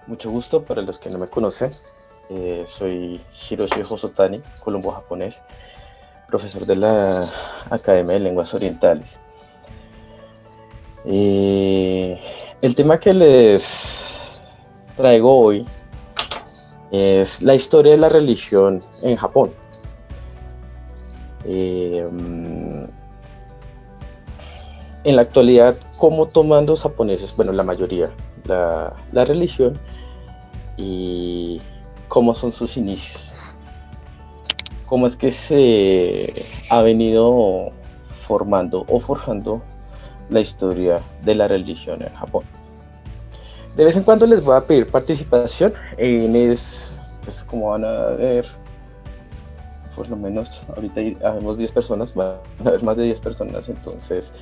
Mucho gusto para los que no me conocen. Soy Hiroshi Hosotani, colombo-japonés, profesor de la Academia de Lenguas Orientales. Eh, el tema que les traigo hoy es la historia de la religión en Japón. En la actualidad, ¿cómo toman los japoneses, bueno, la mayoría, la religión y cómo son sus inicios? ¿Cómo es que se ha venido formando o forjando la historia de la religión en Japón? De vez en cuando les voy a pedir participación pues como van a ver, por lo menos ahorita habemos 10 personas, van a haber más de 10 personas, entonces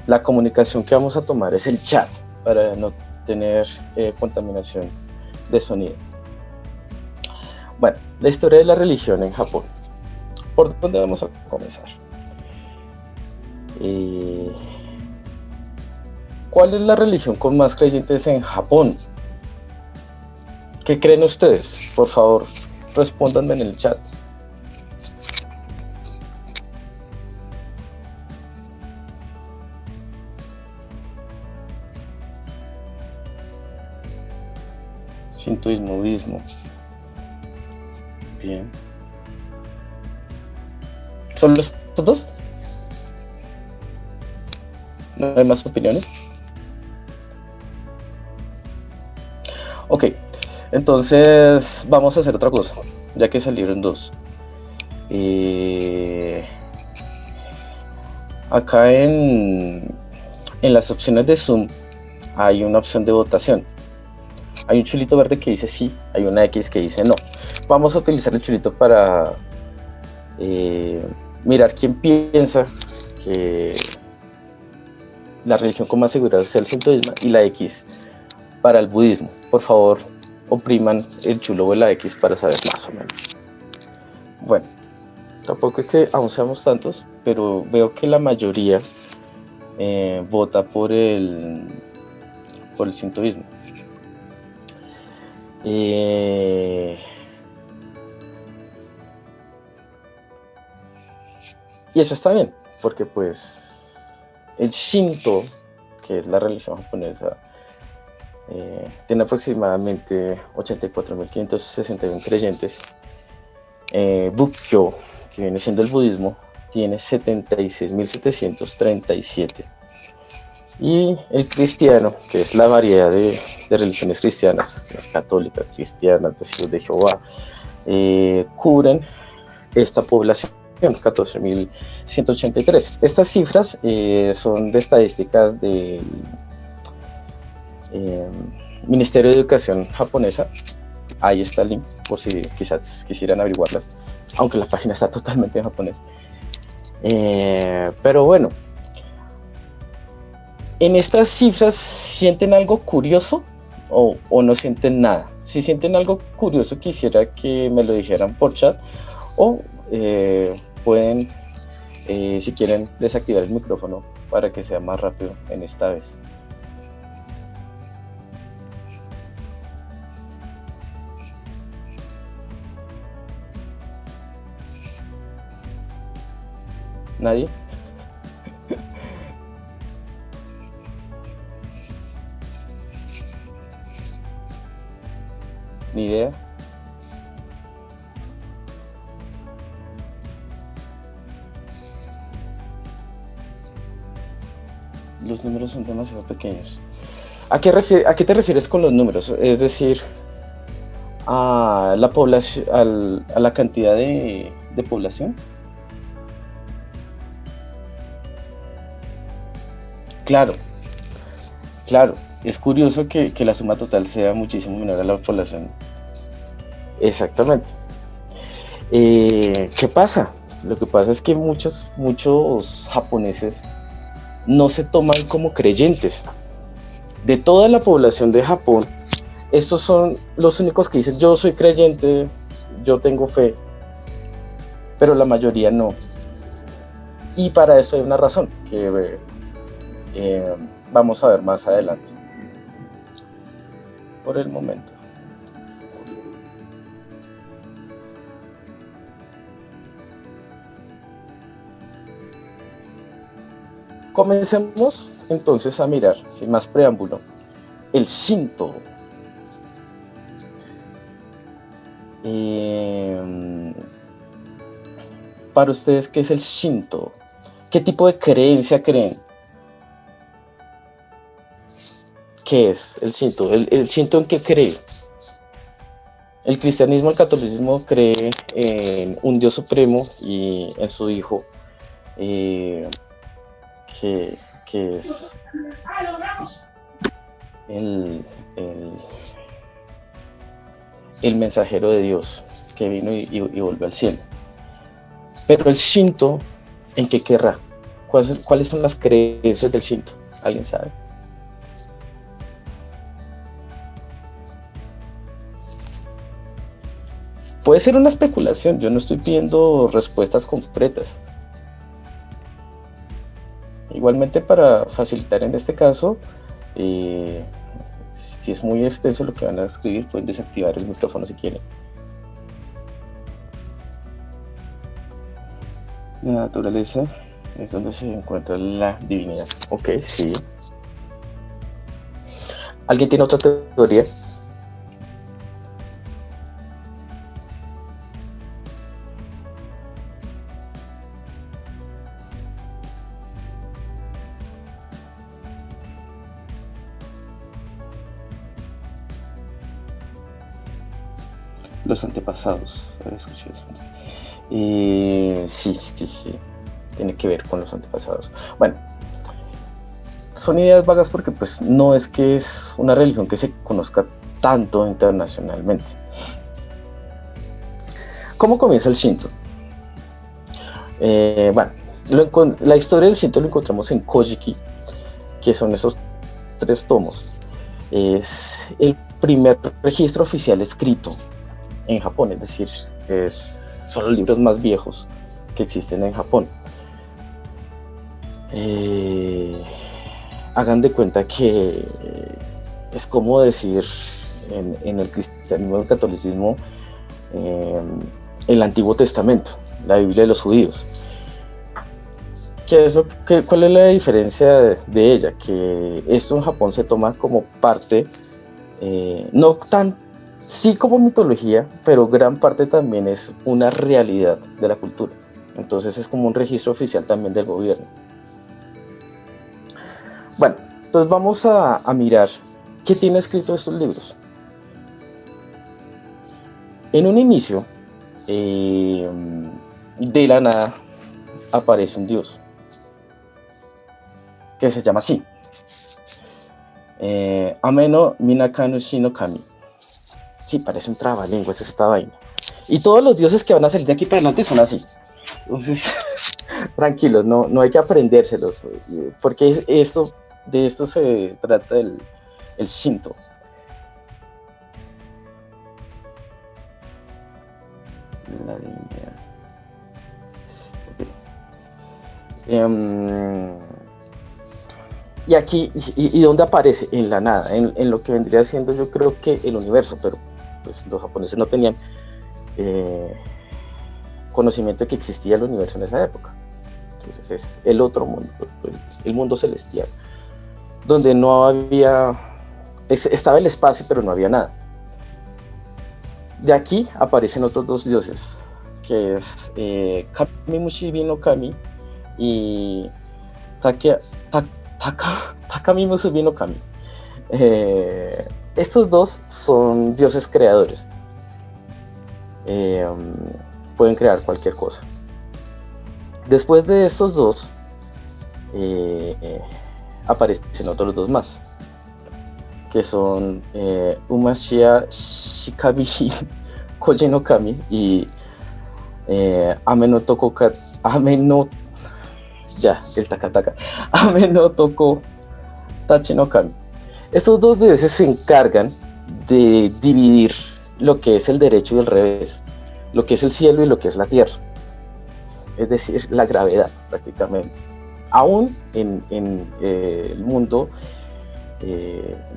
la comunicación que vamos a tomar es el chat para no tener contaminación de sonido. Bueno, la historia de la religión en Japón. ¿Por dónde vamos a comenzar? ¿Cuál es la religión con más creyentes en Japón? ¿Qué creen ustedes? Por favor, respóndanme en el chat. Shintoísmo, budismo. Bien. ¿Son los dos? ¿No hay más opiniones? Ok, entonces vamos a hacer otra cosa, ya que salieron dos. Acá en las opciones de Zoom hay una opción de votación. Hay un chulito verde que dice sí, hay una X que dice no. Vamos a utilizar el chulito para mirar quién piensa que la religión con más seguridad es el sintoísmo y la X para el budismo. Por favor, opriman el chulo o la X para saber más o menos. Bueno, tampoco es que aún seamos tantos, pero veo que la mayoría vota por el sintoísmo. Y eso está bien, porque pues el Shinto, que es la religión japonesa, tiene aproximadamente 84.561 creyentes. Bukkyo, que viene siendo el budismo, tiene 76.737. Y el cristiano, que es la variedad de religiones cristianas, católicas, cristianas, testigos de Jehová, cubren esta población, 14.183. Estas cifras son de estadísticas del Ministerio de Educación japonesa. Ahí está el link, por si quizás quisieran averiguarlas, aunque la página está totalmente en japonés. Pero bueno, en estas cifras, ¿sienten algo curioso o no sienten nada? Si sienten algo curioso, quisiera que me lo dijeran por chat o pueden, si quieren, desactivar el micrófono para que sea más rápido en esta vez. ¿Nadie? ¿Ni idea? Los números son demasiado pequeños. ¿A qué te refieres con los números? Es decir, a la población, a la cantidad de población. Claro, claro. Es curioso que la suma total sea muchísimo menor a la población. Exactamente. ¿Qué pasa? Lo que pasa es que muchos japoneses no se toman como creyentes. De toda la población de Japón, estos son los únicos que dicen yo soy creyente, yo tengo fe, pero la mayoría no. Y para eso hay una razón que vamos a ver más adelante. Por el momento. Comencemos entonces a mirar, sin más preámbulo, el Shinto. Para ustedes, ¿qué es el Shinto? ¿Qué tipo de creencia creen? ¿Qué es el Shinto? ¿El Shinto en qué cree? El cristianismo, el catolicismo cree en un Dios supremo y en su Hijo, que es el, el, el mensajero de Dios que vino y volvió al cielo. Pero el Shinto, ¿en qué querrá? ¿Cuáles son las creencias del Shinto? ¿Alguien sabe? Puede ser una especulación, yo no estoy pidiendo respuestas concretas. Igualmente, para facilitar en este caso, si es muy extenso lo que van a escribir, pueden desactivar el micrófono si quieren. La naturaleza es donde se encuentra la divinidad. Ok, sí. ¿Alguien tiene otra teoría? Los antepasados. Escuché eso. Sí. Tiene que ver con los antepasados. Bueno, son ideas vagas porque pues no es que es una religión que se conozca tanto internacionalmente. ¿Cómo comienza el Shinto? Bueno, la historia del Shinto lo encontramos en Kojiki, que son esos 3 tomos. Es el primer registro oficial escrito en Japón, es decir, son los libros más viejos que existen en Japón. Hagan de cuenta que es como decir en el cristianismo y el catolicismo el Antiguo Testamento, la Biblia de los judíos. ¿Cuál es la diferencia de ella? Que esto en Japón se toma como parte, no tan sí como mitología, pero gran parte también es una realidad de la cultura. Entonces es como un registro oficial también del gobierno. Bueno, entonces vamos a mirar qué tiene escrito estos libros. En un inicio, de la nada, aparece un dios que se llama así: Ameno Minakanu Shino Kami. Sí, parece un trabalenguas esta vaina. Y todos los dioses que van a salir de aquí para adelante son así. Entonces, tranquilos, no hay que aprendérselos, porque de esto se trata el Shinto. La divinidad. Okay. Y aquí, ¿y dónde aparece? En la nada, en lo que vendría siendo, yo creo que el universo, pero pues los japoneses no tenían conocimiento de que existía el universo en esa época. Entonces es el otro mundo, el mundo celestial, donde no había, estaba el espacio, pero no había nada. De aquí aparecen otros 2 dioses, que es Kamimushi no Kami y Takamimusubi no Kami. Estos 2 son dioses creadores. Pueden crear cualquier cosa. Después de estos 2, aparecen otros 2 más, que son Umashia Shikabishi Koji no Kami y Ameno Toko Tachi no Kami. Estos 2 dioses se encargan de dividir lo que es el derecho y el revés, lo que es el cielo y lo que es la tierra, es decir, la gravedad prácticamente. Aún en el mundo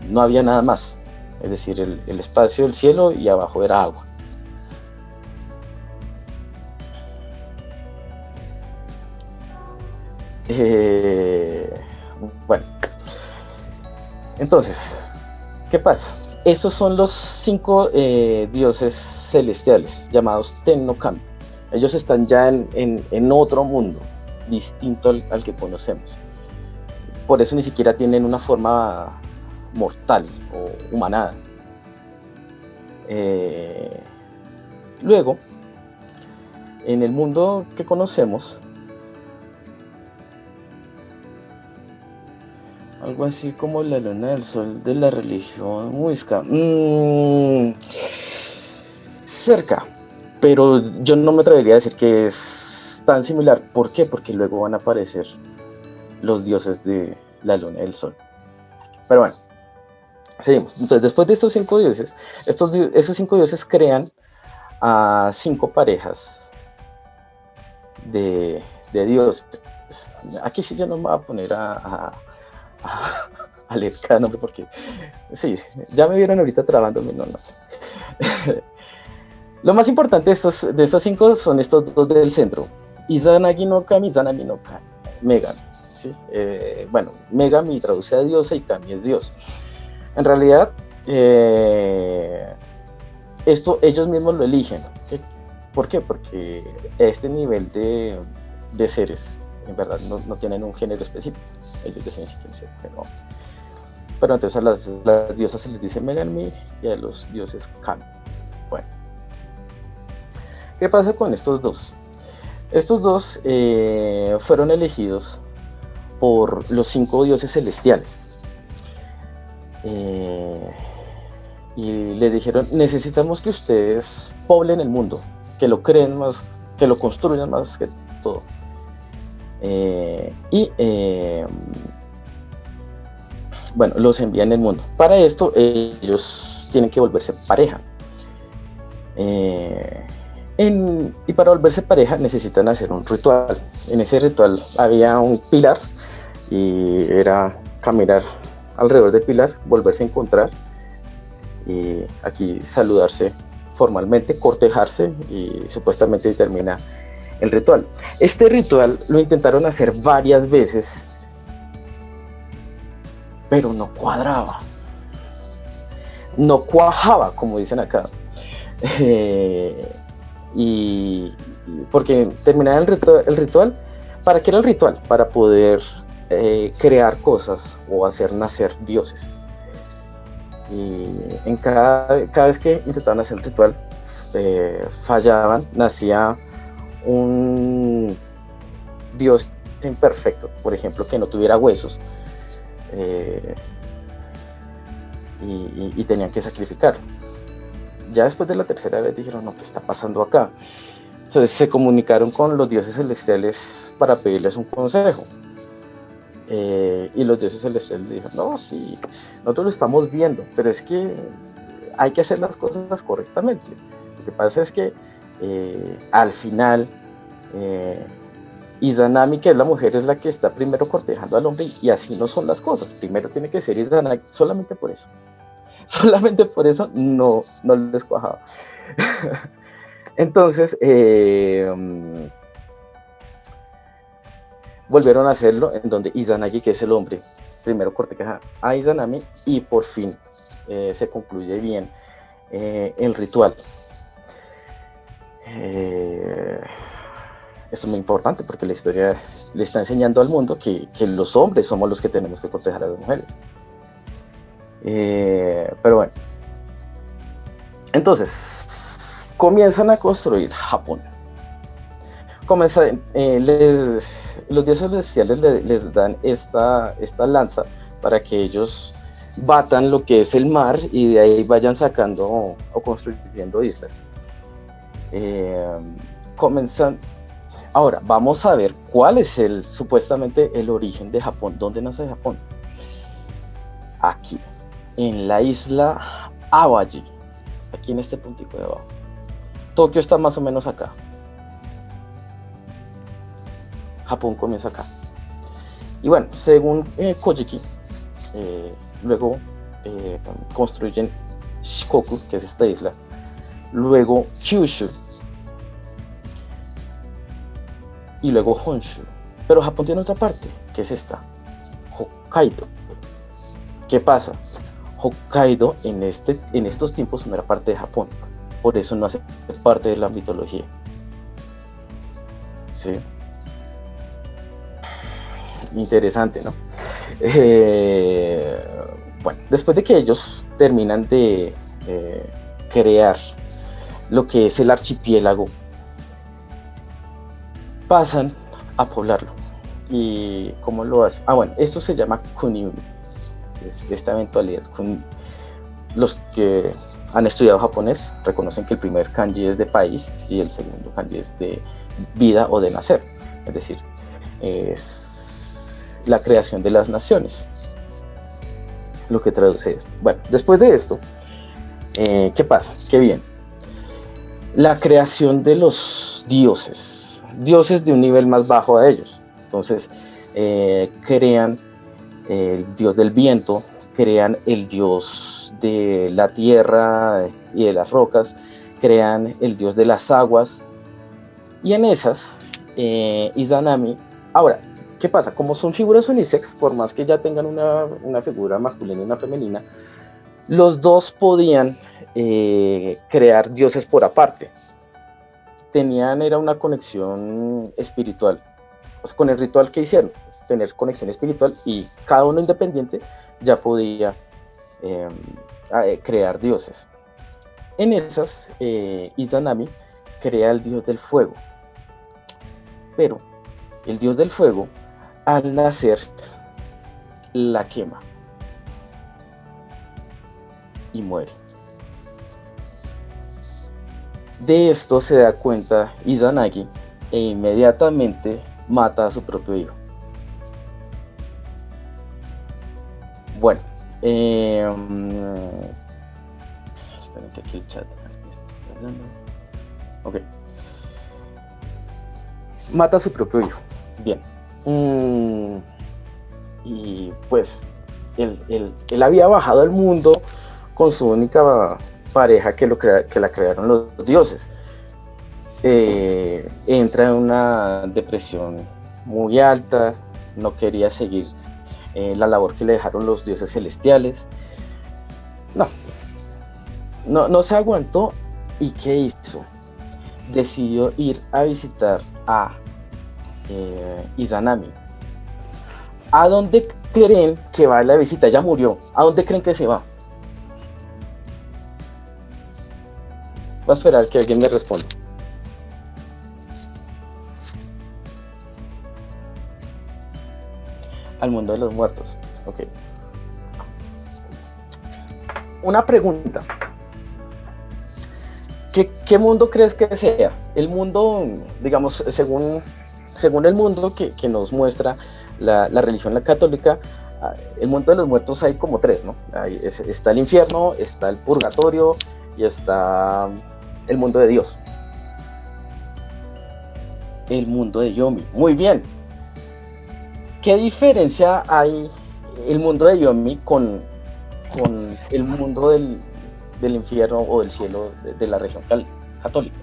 no había nada más, es decir, el espacio, el cielo, y abajo era agua. Entonces, ¿qué pasa? Esos son los 5 dioses celestiales llamados Tennō-Kami. Ellos están ya en otro mundo, distinto al que conocemos. Por eso ni siquiera tienen una forma mortal o humanada. Luego, en el mundo que conocemos, algo así como la luna del sol de la religión muisca. Cerca, pero yo no me atrevería a decir que es tan similar. ¿Por qué? Porque luego van a aparecer los dioses de la luna y el sol. Pero bueno, seguimos. Entonces, después de estos 5 dioses, esos 5 dioses crean a 5 parejas de dioses. Aquí sí yo no me voy a poner a leer cada nombre porque sí, ya me vieron ahorita trabándome, no. Lo más importante de estos 5 son estos 2 del centro, Izanagi no Kami, Izanami no Megami. ¿Sí? Bueno, Megami traduce a diosa y Kami es dios. En realidad, esto ellos mismos lo eligen. ¿Por qué? Porque este nivel de seres, en verdad, no tienen un género específico. Ellos deciden si quieren ser mujer o hombre. Pero entonces a las diosas se les dice Megami y a los dioses Kami. Bueno, ¿qué pasa con estos dos? Estos dos fueron elegidos por los 5 dioses celestiales. Y les dijeron, necesitamos que ustedes poblen el mundo, que lo creen más, que lo construyan más que todo. Bueno, los envían al mundo. Para esto ellos tienen que volverse pareja. Y para volverse pareja necesitan hacer un ritual. En ese ritual había un pilar y era caminar alrededor del pilar, volverse a encontrar y aquí saludarse formalmente, cortejarse y supuestamente termina el ritual. Este ritual lo intentaron hacer varias veces, pero no cuadraba, no cuajaba, como dicen acá. Y porque terminar el ritual, ¿para qué era el ritual? Para poder crear cosas o hacer nacer dioses. Y en cada vez que intentaban hacer el ritual, fallaban, nacía un dios imperfecto, por ejemplo, que no tuviera huesos, y tenían que sacrificarlo. Ya después de la tercera vez dijeron, no, ¿qué está pasando acá? Entonces se comunicaron con los dioses celestiales para pedirles un consejo. Y los dioses celestiales le dijeron, no, sí, nosotros lo estamos viendo, pero es que hay que hacer las cosas correctamente. Lo que pasa es que al final Izanami, que es la mujer, es la que está primero cortejando al hombre, y así no son las cosas. Primero tiene que ser Izanami, solamente por eso no les cuajaba. Entonces volvieron a hacerlo, en donde Izanagi, que es el hombre, primero corteja a Izanami y por fin se concluye bien el ritual. Esto es muy importante porque la historia le está enseñando al mundo que los hombres somos los que tenemos que cortejar a las mujeres. Pero bueno, entonces comienzan a construir Japón. Los dioses celestiales les dan esta lanza para que ellos batan lo que es el mar y de ahí vayan sacando o construyendo islas. Ahora vamos a ver cuál es supuestamente el origen de Japón. ¿Dónde nace Japón? Aquí, en la isla Awaji, aquí en este puntico de abajo. Tokio está más o menos acá. Japón comienza acá. Y bueno, según Kojiki, luego construyen Shikoku, que es esta isla, luego Kyushu y luego Honshu. Pero Japón tiene otra parte, que es esta, Hokkaido, ¿Qué pasa? Hokkaido en estos tiempos no era parte de Japón, por eso no hace parte de la mitología. ¿Sí? Interesante, ¿no? Eh, bueno, después de que ellos terminan de crear lo que es el archipiélago, pasan a poblarlo. ¿Y cómo lo hacen? Bueno, esto se llama Kunimi, es esta eventualidad. Los que han estudiado japonés reconocen que el primer kanji es de país y el segundo kanji es de vida o de nacer, es decir, es la creación de las naciones, lo que traduce esto. Bueno, después de esto, ¿qué pasa? Qué bien. La creación de los dioses de un nivel más bajo a ellos. Entonces, crean el dios del viento, crean el dios de la tierra y de las rocas, crean el dios de las aguas, y en esas, Izanami, ahora, ¿qué pasa? Como son figuras unisex, por más que ya tengan una figura masculina y una femenina, los dos podían crear dioses por aparte. Era una conexión espiritual, o sea, con el ritual que hicieron, tener conexión espiritual, y cada uno independiente ya podía crear dioses. En esas, Izanami crea el dios del fuego, pero el dios del fuego, al nacer, la quema y muere. De esto se da cuenta Izanagi e inmediatamente mata a su propio hijo. Bueno, esperen que aquí el chat está hablando. Ok. Mata a su propio hijo. Bien. Y pues él había bajado al mundo con su única pareja que la crearon los dioses. Entra en una depresión muy alta, no quería seguir la labor que le dejaron los dioses celestiales. No se aguantó. ¿Y qué hizo? Decidió ir a visitar a Izanami. ¿A dónde creen que va la visita? Ya murió. ¿A dónde creen que se va? Voy a esperar que alguien me responda. Al mundo de los muertos. Ok. Una pregunta. ¿Qué mundo crees que sea? El mundo, digamos, según el mundo que nos muestra la religión católica, el mundo de los muertos hay como tres, ¿no? Está el infierno, está el purgatorio y está el mundo de Dios. El mundo de Yomi. Muy bien. ¿Qué diferencia hay el mundo de Yomi con el mundo del infierno o del cielo de la religión católica?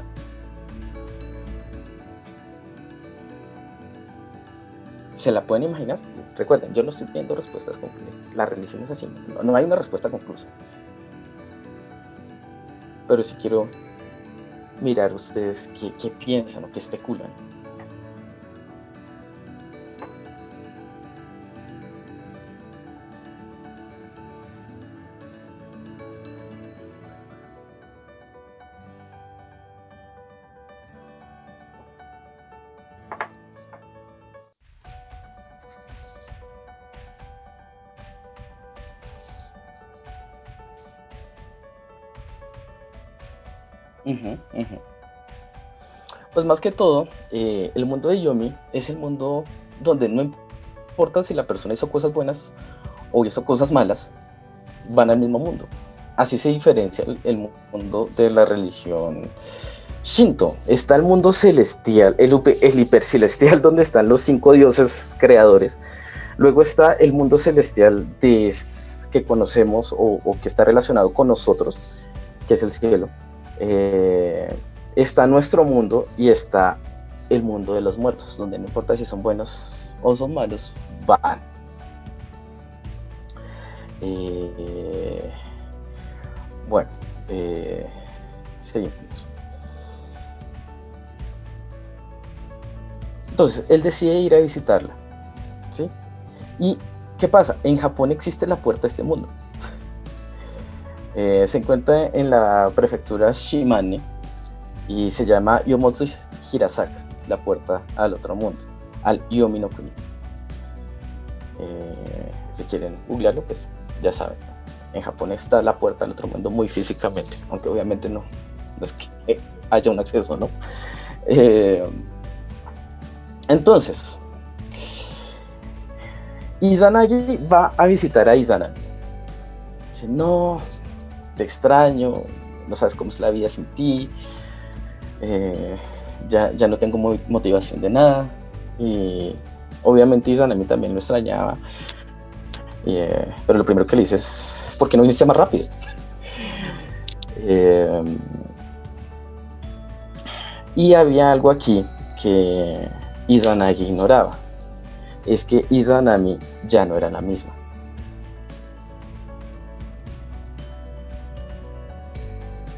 ¿Se la pueden imaginar? Recuerden, yo no estoy pidiendo respuestas conclusas. La religión es así, no hay una respuesta conclusa. Pero sí quiero mirar ustedes qué piensan o qué especulan. Pues más que todo, el mundo de Yomi es el mundo donde no importa si la persona hizo cosas buenas o hizo cosas malas, van al mismo mundo. Así se diferencia el mundo de la religión Shinto. Está el mundo celestial, el hipercelestial, donde están los 5 dioses creadores. Luego está el mundo celestial que conocemos o que está relacionado con nosotros, que es el cielo. Está nuestro mundo y está el mundo de los muertos, donde no importa si son buenos o son malos, van. Eh, bueno, seguimos. Entonces, él decide ir a visitarla, ¿sí? ¿Y qué pasa? En Japón existe la puerta a este mundo. Se encuentra en la prefectura Shimane y se llama Yomotsu Hirasaka, la puerta al otro mundo, al Yomi no Kuni. Si quieren googlearlo, pues ya saben. En Japón está la puerta al otro mundo muy físicamente, aunque obviamente no es que haya un acceso, ¿no? Entonces, Izanagi va a visitar a Izanami. Dice, no, te extraño, no sabes cómo es la vida sin ti, ya no tengo motivación de nada. Y obviamente Izanami también lo extrañaba. Pero lo primero que le dice es, ¿por qué no viniste más rápido? Y había algo aquí que Izanagi ignoraba. Es que Izanami ya no era la misma.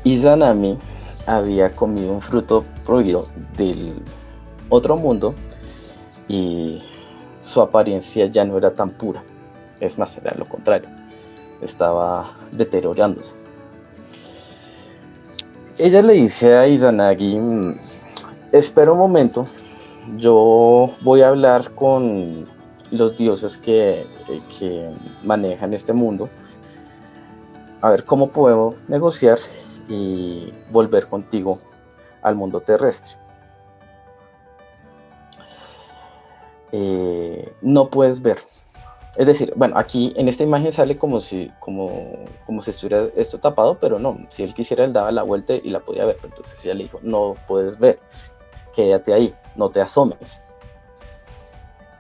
Izanami había comido un fruto prohibido del otro mundo y su apariencia ya no era tan pura. Es más, era lo contrario. Estaba deteriorándose. Ella le dice a Izanagi, espera un momento, yo voy a hablar con los dioses que manejan este mundo, a ver cómo puedo negociar y volver contigo al mundo terrestre. No puedes ver. Es decir, bueno, aquí en esta imagen sale como si estuviera esto tapado, pero no, si él quisiera él daba la vuelta y la podía ver. Entonces ella le dijo, no puedes ver, quédate ahí, no te asomes.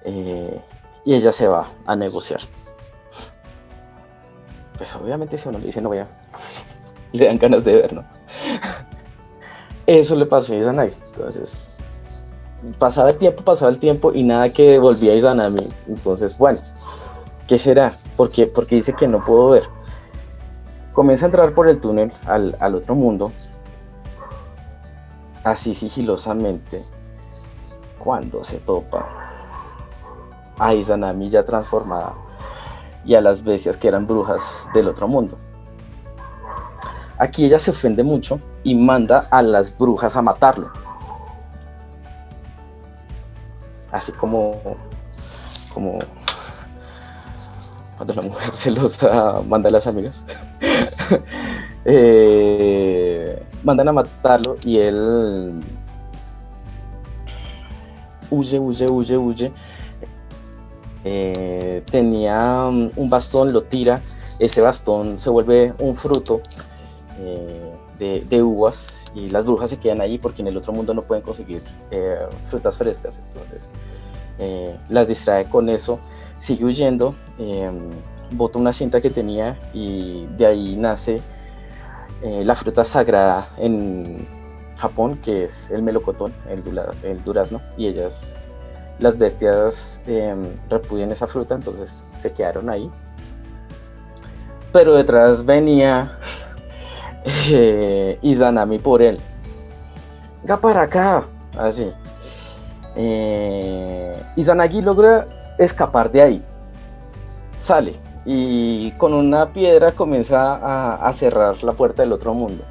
Y ella se va a negociar. Pues obviamente si uno le dice no vaya, le dan ganas de ver, ¿no? Eso le pasó a Izanagi. Entonces, pasaba el tiempo y nada que volvía a Izanami. Entonces, bueno, ¿qué será? Porque dice que no puedo ver. Comienza a entrar por el túnel al otro mundo, así sigilosamente, cuando se topa a Izanami ya transformada y a las bestias que eran brujas del otro mundo. Aquí ella se ofende mucho y manda a las brujas a matarlo. Así como cuando la mujer celosa manda a las amigas. Mandan a matarlo y él huye. Tenía un bastón, lo tira, ese bastón se vuelve un fruto de uvas y las brujas se quedan allí porque en el otro mundo no pueden conseguir frutas frescas. Entonces las distrae con eso, sigue huyendo, bota una cinta que tenía y de ahí nace la fruta sagrada en Japón, que es el melocotón, el durazno, y las bestias repudian esa fruta, entonces se quedaron ahí. Pero detrás venía Izanami por él. Venga para acá, así. Izanagi logra escapar de ahí, sale y con una piedra comienza a cerrar la puerta del otro mundo.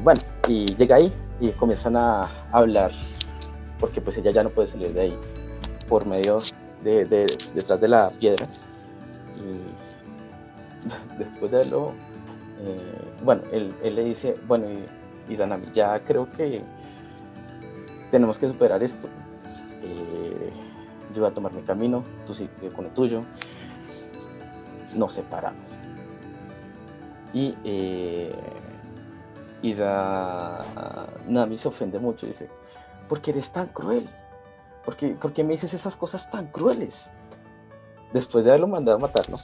Bueno, y llega ahí y comienzan a hablar, porque pues ella ya no puede salir de ahí por medio detrás de la piedra. Y después de verlo, bueno, él le dice, bueno, Izanami, ya creo que tenemos que superar esto. Yo voy a tomar mi camino, tú sigue con el tuyo. Nos separamos. Y Izanami se ofende mucho y dice, ¿por qué eres tan cruel? ¿Por qué me dices esas cosas tan crueles? Después de haberlo mandado a matar, ¿no?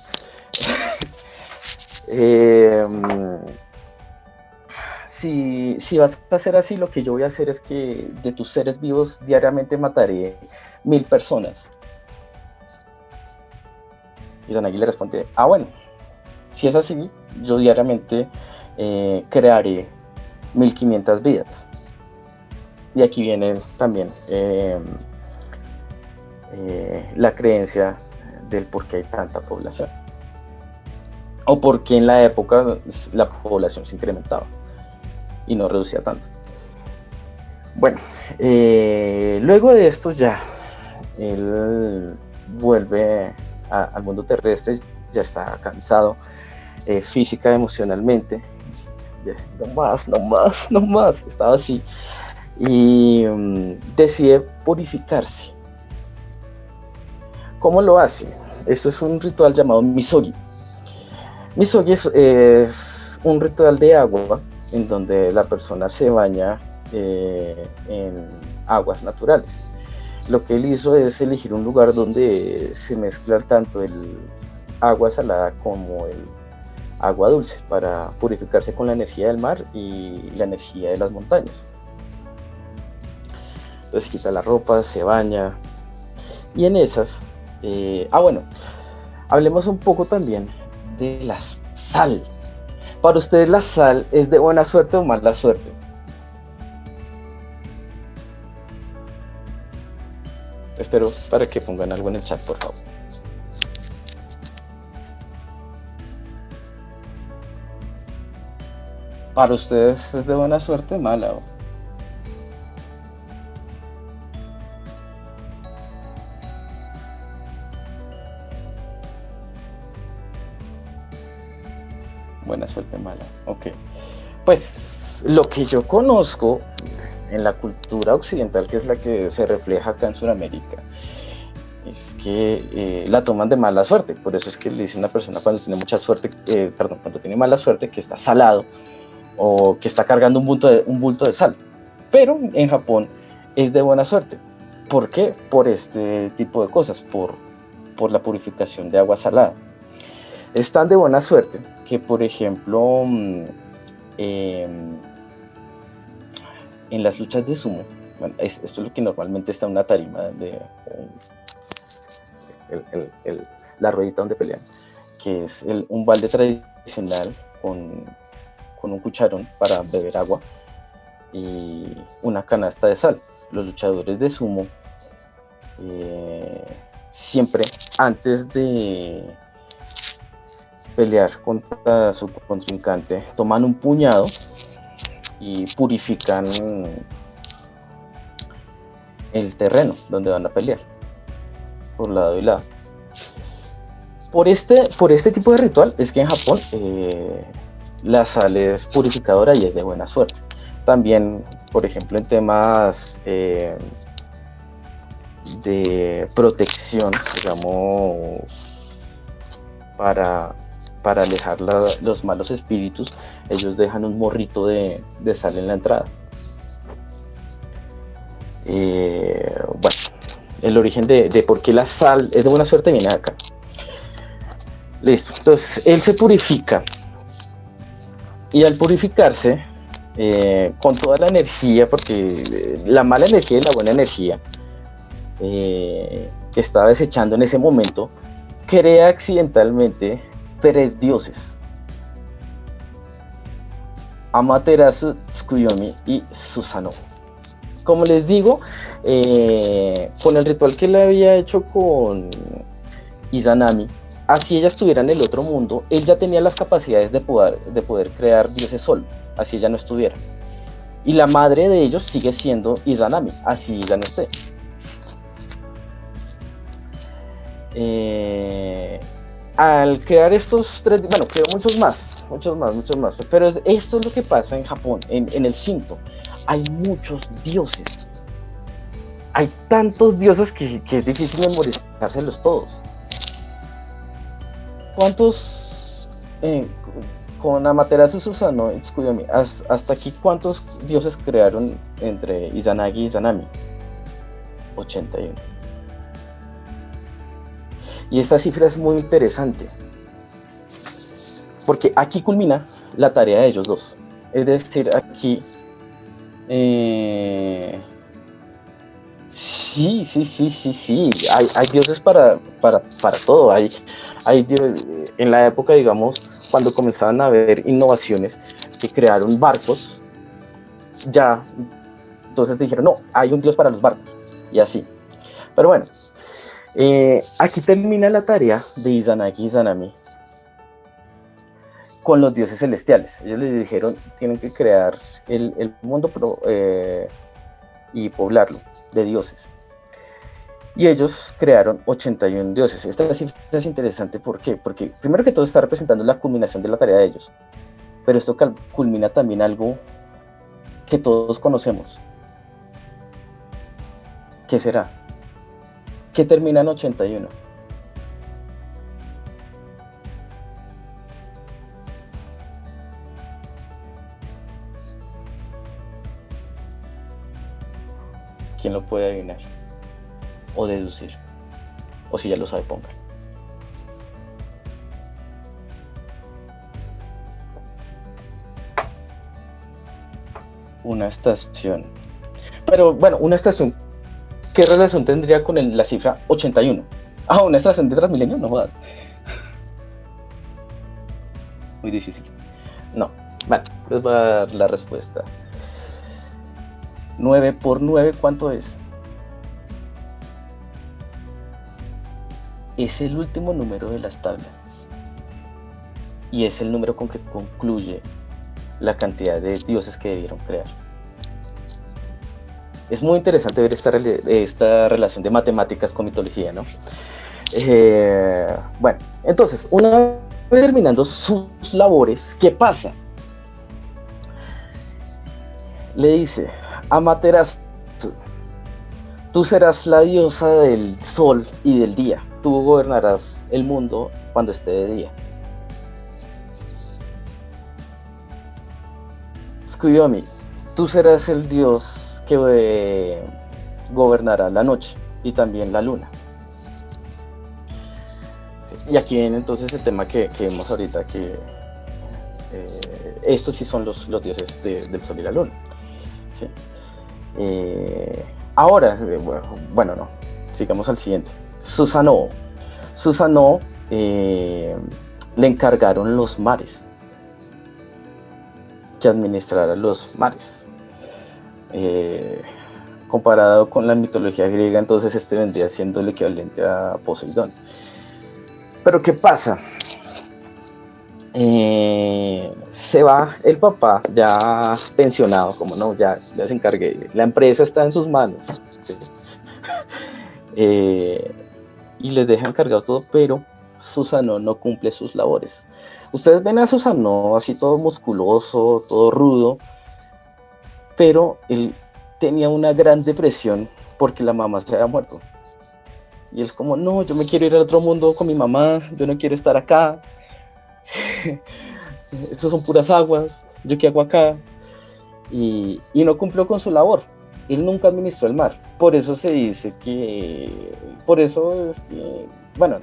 Si vas a hacer así, lo que yo voy a hacer es que de tus seres vivos diariamente mataré 1000 personas. Izanagi le responde, bueno, si es así, yo diariamente crearé 1500 vidas. Y aquí viene también la creencia del por qué hay tanta población. O por qué en la época la población se incrementaba y no reducía tanto. Bueno, luego de esto ya, él vuelve al mundo terrestre, ya está cansado física, emocionalmente. No más, no más, no más, estaba así. Y decide purificarse. ¿Cómo lo hace? Esto es un ritual llamado Misogi. Misogi es un ritual de agua en donde la persona se baña en aguas naturales. Lo que él hizo es elegir un lugar donde se mezcla tanto el agua salada como el agua dulce para purificarse con la energía del mar y la energía de las montañas. Entonces quita la ropa, se baña y en esas, bueno, hablemos un poco también de la sal. Para ustedes, ¿la sal es de buena suerte o mala suerte? Espero para que pongan algo en el chat, por favor. ¿Para ustedes es de buena suerte o mala? Buena suerte, mala. Ok. Pues lo que yo conozco en la cultura occidental, que es la que se refleja acá en Sudamérica, es que la toman de mala suerte. Por eso es que le dice una persona cuando tiene mucha suerte, cuando tiene mala suerte, que está salado o que está cargando un bulto de sal. Pero en Japón es de buena suerte. ¿Por qué? Por este tipo de cosas, por la purificación de agua salada. Es tan de buena suerte que, por ejemplo, en las luchas de sumo, bueno, esto es lo que normalmente está en una tarima de la ruedita donde pelean, que es un balde tradicional con un cucharón para beber agua y una canasta de sal. Los luchadores de sumo siempre antes de pelear contra su contrincante toman un puñado y purifican el terreno donde van a pelear por lado y lado. Por este tipo de ritual es que en Japón la sal es purificadora y es de buena suerte. También, por ejemplo, en temas de protección, digamos, para alejar los malos espíritus, ellos dejan un morrito de sal en la entrada. Bueno, el origen de por qué la sal es de buena suerte viene acá. Listo, entonces él se purifica y al purificarse con toda la energía, porque la mala energía y la buena energía que estaba desechando en ese momento, crea accidentalmente 3 dioses: Amaterasu, Tsukuyomi y Susanoo. Como les digo, con el ritual que él había hecho con Izanami, así ella estuviera en el otro mundo, él ya tenía las capacidades de poder crear dioses solo, así ella no estuviera. Y la madre de ellos sigue siendo Izanami, así ya no esté. Al crear estos 3, bueno, creó muchos más, pero esto es lo que pasa en Japón, en el Shinto. Hay muchos dioses. Hay tantos dioses que es difícil memorizárselos todos. ¿Cuántos, con Amaterasu, Susanoo y Tsukuyomi, hasta aquí cuántos dioses crearon entre Izanagi y Izanami? 81. Y esta cifra es muy interesante, porque aquí culmina la tarea de ellos dos. Es decir, aquí, si Sí. Hay dioses para todo. En la época, digamos, cuando comenzaban a haber innovaciones que crearon barcos, ya, entonces dijeron, no, hay un dios para los barcos. Y así. Pero bueno, aquí termina la tarea de Izanagi y Izanami con los dioses celestiales. Ellos les dijeron, tienen que crear el mundo y poblarlo de dioses. Y ellos crearon 81 dioses. Esta cifra es interesante, ¿por qué? Porque primero que todo está representando la culminación de la tarea de ellos. Pero esto culmina también algo que todos conocemos. ¿Qué será? ¿Qué termina en 81? ¿Quién lo puede adivinar? O deducir. O si ya lo sabe, ponga. Una estación. Pero bueno, una estación, ¿qué relación tendría con la cifra 81? Ah, una estación de Transmilenio, no jodas. Muy difícil. No. Vale, les voy a dar la respuesta. 9 por 9, ¿cuánto es? Es el último número de las tablas. Y es el número con que concluye la cantidad de dioses que debieron crear. Es muy interesante ver esta relación de matemáticas con mitología, ¿no? Bueno, entonces, una vez terminando sus labores, ¿qué pasa? Le dice, Amaterasu, tú serás la diosa del sol y del día. Tú gobernarás el mundo cuando esté de día. Tsukuyomi, tú serás el dios que gobernará la noche y también la luna. Sí, y aquí viene entonces el tema que vemos ahorita, que estos sí son los dioses del sol y la luna. Sí. Ahora, bueno, no, sigamos al siguiente. Susanoo le encargaron los mares, que administrara los mares. Comparado con la mitología griega, entonces este vendría siendo el equivalente a Poseidón. Pero ¿qué pasa? Se va el papá ya pensionado, como no, ya se encargué, la empresa está en sus manos, ¿sí? Y les deja encargado todo, pero Susanoo no cumple sus labores. Ustedes ven a Susanoo así todo musculoso, todo rudo, pero él tenía una gran depresión porque la mamá se había muerto. Y él es como, no, yo me quiero ir al otro mundo con mi mamá, yo no quiero estar acá. Estos son puras aguas, yo qué hago acá. Y no cumplió con su labor. Él nunca administró el mar. Por eso se dice que, por eso es que, bueno,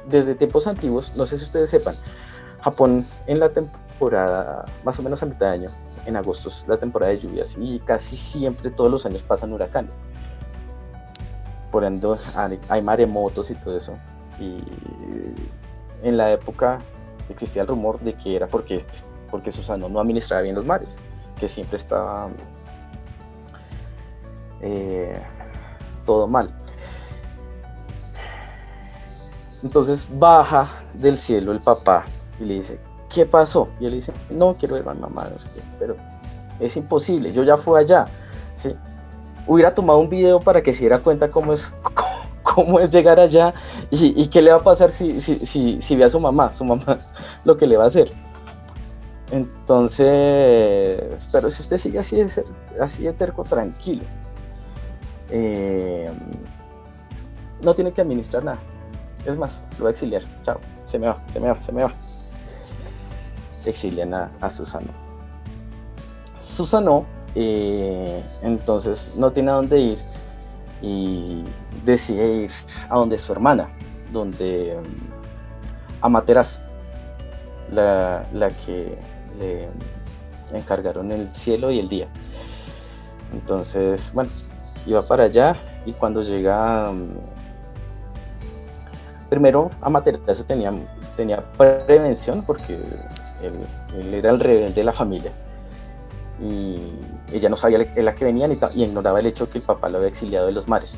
desde tiempos antiguos, no sé si ustedes sepan, Japón en la temporada, más o menos a mitad de año, en agosto es la temporada de lluvias y casi siempre todos los años pasan huracanes. Por ende hay maremotos y todo eso. Y en la época existía el rumor de que era porque Susanoo no administraba bien los mares, que siempre estaba todo mal. Entonces baja del cielo el papá y le dice, ¿qué pasó? Y él dice, no quiero ver a mi mamá, no sé qué, pero es imposible, yo ya fui allá, ¿sí? Hubiera tomado un video para que se diera cuenta cómo es llegar allá y qué le va a pasar si ve a su mamá lo que le va a hacer. Entonces, pero si usted sigue así de terco, tranquilo, no tiene que administrar nada, es más, lo va a exiliar, chao, se me va. Exilian a Susanoo, entonces no tiene a dónde ir y decide ir a donde su hermana, donde Amaterasu, la que le encargaron el cielo y el día. Entonces, bueno, iba para allá y cuando llega, primero Amaterasu tenía prevención porque él era el rebelde de la familia y ella no sabía la que venía y ignoraba el hecho de que el papá lo había exiliado de los mares.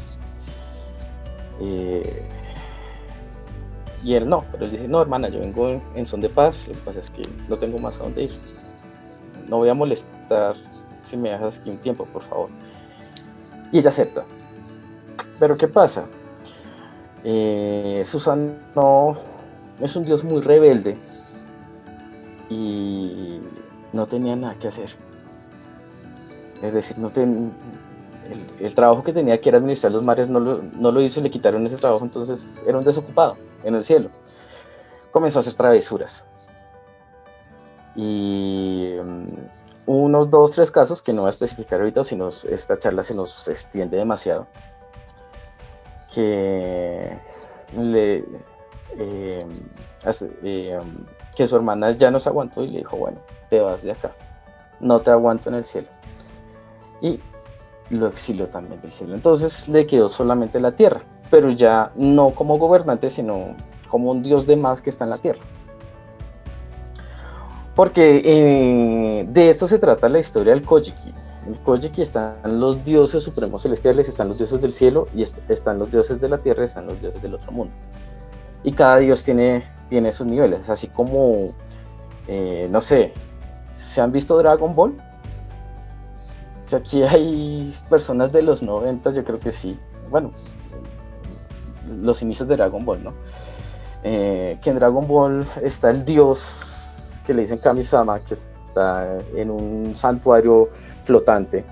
Y él no, pero él dice, no hermana, yo vengo en son de paz, lo que pasa es que no tengo más a dónde ir. No voy a molestar si me dejas aquí un tiempo, por favor. Y ella acepta. Pero ¿qué pasa? Susano es un dios muy rebelde y no tenía nada que hacer. Es decir, el trabajo que tenía que era administrar los mares no lo hizo y le quitaron ese trabajo, entonces era un desocupado en el cielo. Comenzó a hacer travesuras. Y unos 2, 3 casos que no voy a especificar ahorita, sino esta charla se nos extiende demasiado, que que su hermana ya no se aguantó y le dijo, bueno, te vas de acá, no te aguanto en el cielo. Y lo exilió también del cielo. Entonces le quedó solamente la tierra, pero ya no como gobernante, sino como un dios de más que está en la tierra. Porque de esto se trata la historia del Kojiki. En el Kojiki están los dioses supremos celestiales, están los dioses del cielo, y están los dioses de la tierra, están los dioses del otro mundo. Y cada dios tiene sus niveles, así como, no sé, ¿se han visto Dragon Ball? Si aquí hay personas de los 90, yo creo que sí. Bueno, los inicios de Dragon Ball, ¿no? Que en Dragon Ball está el dios que le dicen Kami-sama, que está en un santuario flotante.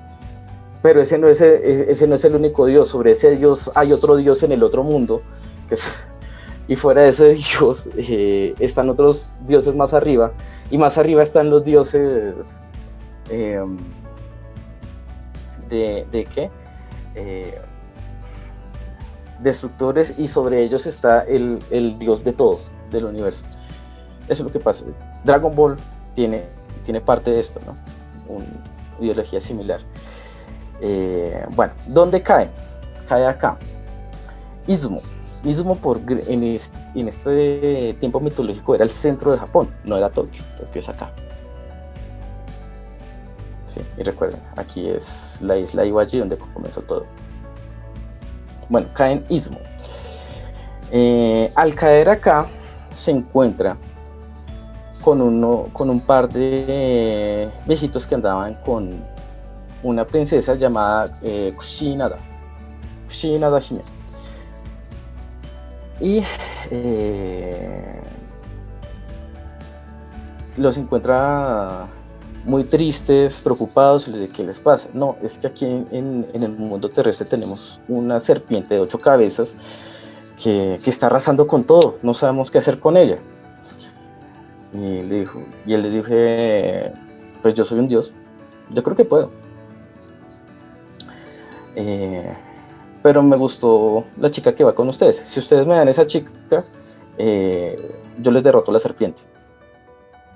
Pero ese no es el único dios. Sobre ese dios hay otro dios en el otro mundo. Y fuera de ese dios están otros dioses más arriba. Y más arriba están los dioses... ¿De qué? Destructores, y sobre ellos está el dios de todo, del universo. Eso es lo que pasa. Dragon Ball tiene parte de esto, ¿no? Una ideología similar. Bueno, ¿dónde cae? Cae acá. Izumo. Izumo en este tiempo mitológico era el centro de Japón, no era Tokio. Tokio es acá. Sí, y recuerden, aquí es la isla Iwaji donde comenzó todo. Bueno, cae en Izumo. Al caer acá se encuentra con un par de viejitos que andaban con una princesa llamada Kushinada Hime. Y los encuentra muy tristes, preocupados, y les dice, ¿qué les pasa? No, es que aquí en el mundo terrestre tenemos una serpiente de 8 cabezas que está arrasando con todo, no sabemos qué hacer con ella. Y él les dijo, pues yo soy un dios, yo creo que puedo. Pero me gustó la chica que va con ustedes. Si ustedes me dan esa chica, yo les derroto a la serpiente.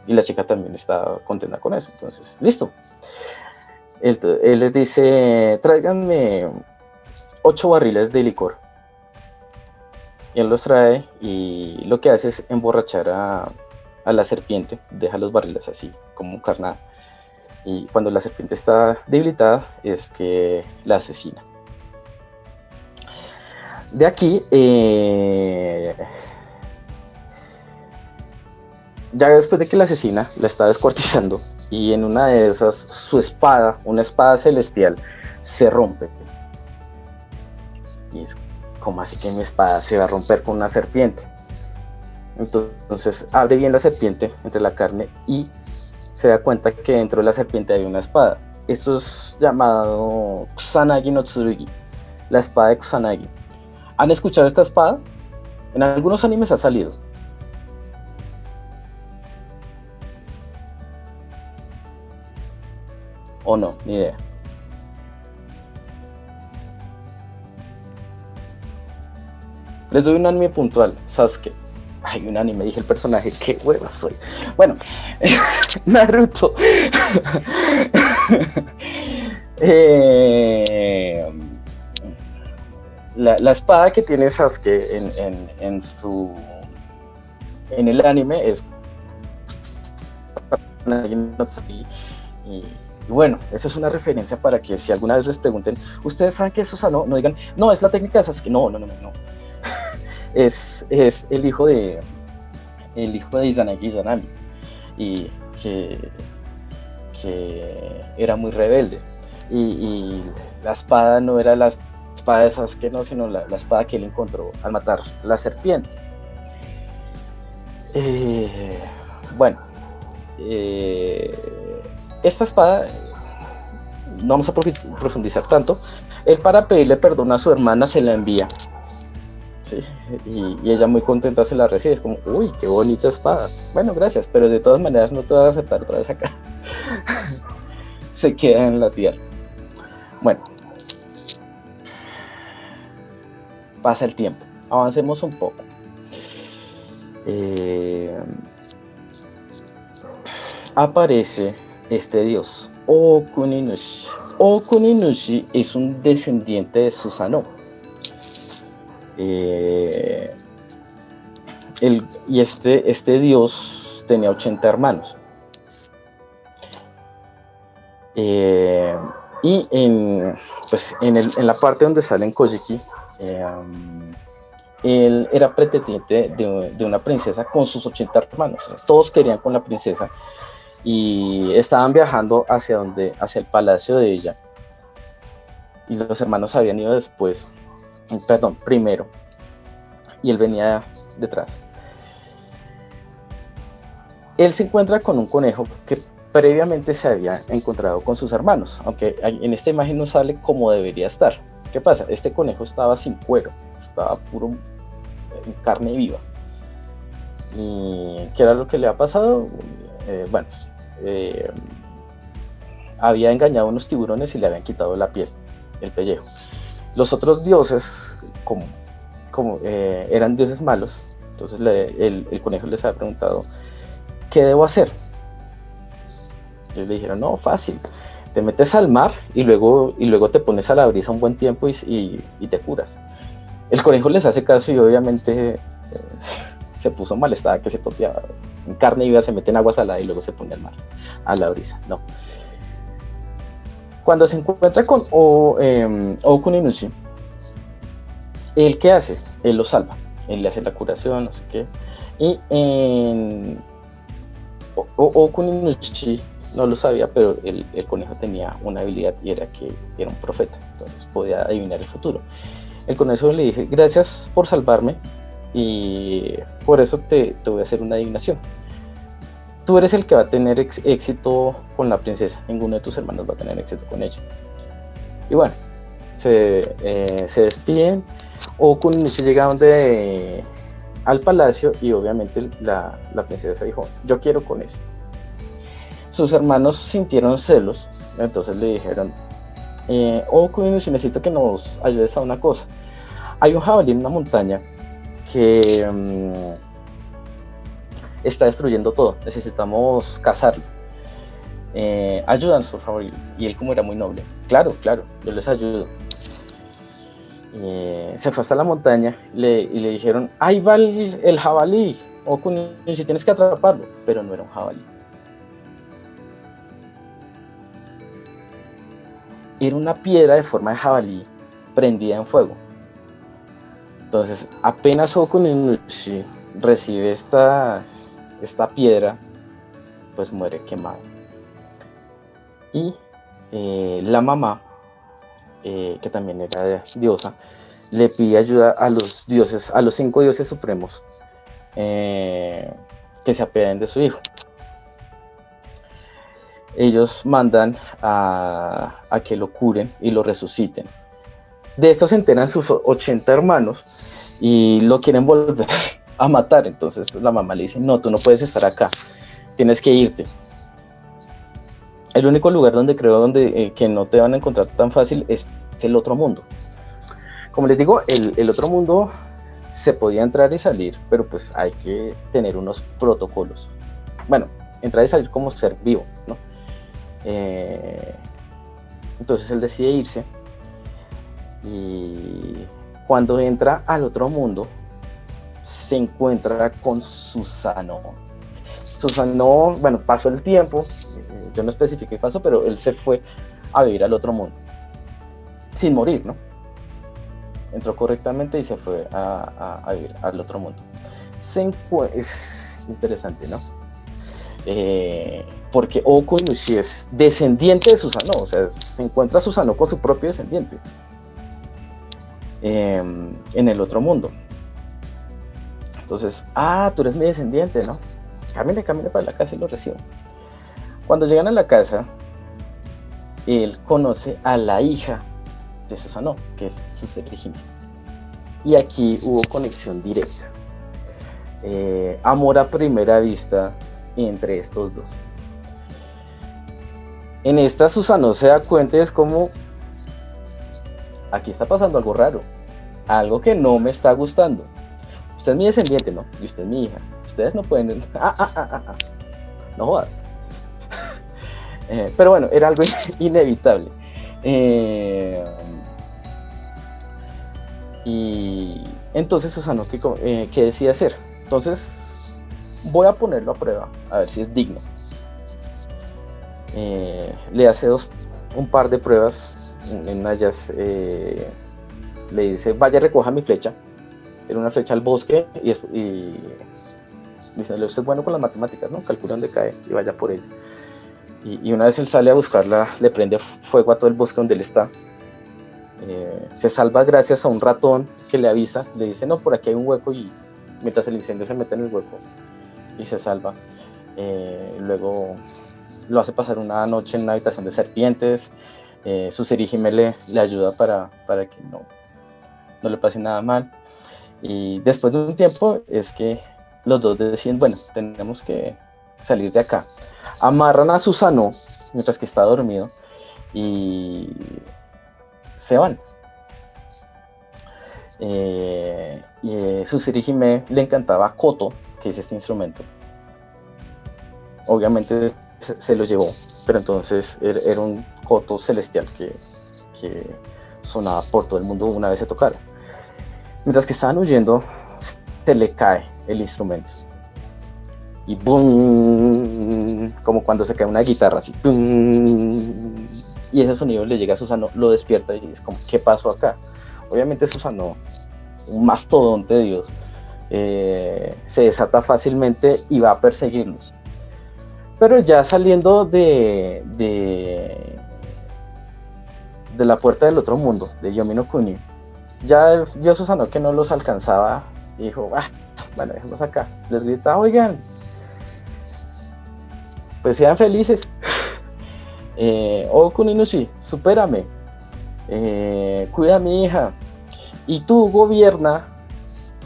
Y la chica también está contenta con eso. Entonces, listo. Él les dice, tráiganme 8 barriles de licor. Y él los trae y lo que hace es emborrachar a la serpiente. Deja los barriles así, como carnada. Y cuando la serpiente está debilitada, es que la asesina. De aquí, ya después de que la asesina, la está descuartizando, y en una de esas, su espada, una espada celestial, se rompe. Y es, ¿cómo así que mi espada se va a romper con una serpiente? Entonces abre bien la serpiente entre la carne y se da cuenta que dentro de la serpiente hay una espada. Esto es llamado Kusanagi no Tsurugi, la espada de Kusanagi. ¿Han escuchado esta espada? En algunos animes ha salido. ¿O no? Ni idea. Les doy un anime puntual, Sasuke. Ay, un anime, dije el personaje, qué hueva soy. Bueno, Naruto. la espada que tiene Sasuke en el anime es y bueno, eso es una referencia para que si alguna vez les pregunten, ¿ustedes saben qué es Susanoo? No digan, no, es la técnica de Sasuke. No. Es el hijo de Izanagi Izanami, y que era muy rebelde. Y la espada no era la espada de Sasuke, no, sino la espada que él encontró al matar la serpiente. Bueno, esta espada, no vamos a profundizar tanto. Él, para pedirle perdón a su hermana, se la envía. ¿Sí? Y ella muy contenta se la recibe. Es como, uy, qué bonita espada. Bueno, gracias, pero de todas maneras no te vas a aceptar otra vez acá. Se queda en la tierra. Bueno, pasa el tiempo. Avancemos un poco. Aparece este dios, Okuninushi. Okuninushi es un descendiente de Susanoo. Y este dios tenía 80 hermanos. Y en la parte donde sale en Kojiki, él era pretendiente de una princesa con sus 80 hermanos. Todos querían con la princesa y estaban viajando hacia el palacio de ella. Y los hermanos habían ido primero. Y él venía detrás. Él se encuentra con un conejo que previamente se había encontrado con sus hermanos, aunque en esta imagen no sale como debería estar. ¿Qué pasa? Este conejo estaba sin cuero, estaba puro en carne viva. ¿Y qué era lo que le ha pasado? Había engañado a unos tiburones y le habían quitado la piel, el pellejo. Los otros dioses, como eran dioses malos, entonces el conejo les había preguntado, ¿qué debo hacer? Ellos le dijeron, no, fácil, te metes al mar y luego te pones a la brisa un buen tiempo y te curas. El conejo les hace caso y obviamente se puso mal, estaba que se topeaba. En carne viva se mete en agua salada y luego se pone al mar, a la brisa. No. Cuando se encuentra con Okuninushi, ¿él qué hace? Él lo salva, él le hace la curación, no sé qué. Y Okuninushi no lo sabía, pero el conejo tenía una habilidad y era que era un profeta, entonces podía adivinar el futuro. El conejo le dije, gracias por salvarme y por eso te voy a hacer una adivinación. Tú eres el que va a tener éxito con la princesa, ninguno de tus hermanos va a tener éxito con ella. Y bueno, se despiden. Okuninushi llega al palacio y obviamente la princesa dijo, yo quiero con ese. Sus hermanos sintieron celos, entonces le dijeron, Okuninushi, necesito que nos ayudes a una cosa. Hay un jabalí en una montaña que está destruyendo todo, necesitamos cazarlo. Ayúdanos, por favor. Y él, como era muy noble, claro, yo les ayudo. Se fue hasta la montaña y le dijeron, ahí va el jabalí, Okuninushi, tienes que atraparlo. Pero no era un jabalí, era una piedra de forma de jabalí prendida en fuego. Entonces, apenas Okuninushi recibe esta piedra, pues muere quemado. Y la mamá, que también era diosa, le pide ayuda a los dioses, a los 5 dioses supremos, que se apiaden de su hijo. Ellos mandan a que lo curen y lo resuciten. De esto se enteran sus 80 hermanos y lo quieren volver a matar. Entonces la mamá le dice, no, tú no puedes estar acá, tienes que irte. El único lugar donde creo que no te van a encontrar tan fácil es el otro mundo. Como les digo, el otro mundo se podía entrar y salir, pero pues hay que tener unos protocolos. Bueno, entrar y salir como ser vivo, ¿no? Entonces él decide irse y Cuando entra al otro mundo, se encuentra con Susanoo. Susanoo, bueno, pasó el tiempo, yo no especifiqué qué pasó, pero él se fue a vivir al otro mundo, sin morir, ¿no? Entró correctamente y se fue a vivir al otro mundo. Es interesante, ¿no? Porque Oku Inushi es descendiente de Susanoo, o sea, se encuentra Susanoo con su propio descendiente en el otro mundo. Entonces, tú eres mi descendiente, ¿no? Camine para la casa y lo recibo. Cuando llegan a la casa, él conoce a la hija de Susanoo, que es Suserihime. Y aquí hubo conexión directa. Amor a primera vista entre estos dos. En esta Susanoo se da cuenta, es como, aquí está pasando algo raro, algo que no me está gustando. Usted es mi descendiente, ¿no? Y usted es mi hija. Ustedes no pueden... No jodas. Pero bueno, era algo inevitable. Y entonces Susanoo, ¿qué decide hacer? Entonces, voy a ponerlo a prueba, a ver si es digno. Le hace un par de pruebas. En una ellas le dice, vaya, recoja mi flecha. Era una flecha al bosque y dice, usted es bueno con las matemáticas, ¿no? Calcula dónde cae y vaya por ella. Y una vez él sale a buscarla, le prende fuego a todo el bosque donde él está. Se salva gracias a un ratón que le avisa, le dice, no, por aquí hay un hueco, y mientras el incendio se mete en el hueco y se salva. Luego lo hace pasar una noche en una habitación de serpientes. Suserihime le ayuda para que no le pase nada mal. Y después de un tiempo es que los dos deciden, bueno, tenemos que salir de acá. Amarran a Susanoo mientras que está dormido y se van. Suserihime le encantaba koto, que es este instrumento. Obviamente se lo llevó, pero entonces era un koto celestial que sonaba por todo el mundo una vez se tocara. Mientras que estaban huyendo, se le cae el instrumento. Y ¡boom! Como cuando se cae una guitarra, así. ¡Boom! Y ese sonido le llega a Susanoo, lo despierta y es como, ¿qué pasó acá? Obviamente Susanoo, un mastodonte de Dios, se desata fácilmente y va a perseguirlos. Pero ya saliendo de la puerta del otro mundo, de Yomi no Kuni, ya vio Susanoo que no los alcanzaba y dijo, bueno, déjenlos acá. Les grita, oigan, pues sean felices. Oku Inushi, supérame. Cuida a mi hija. Y tú gobierna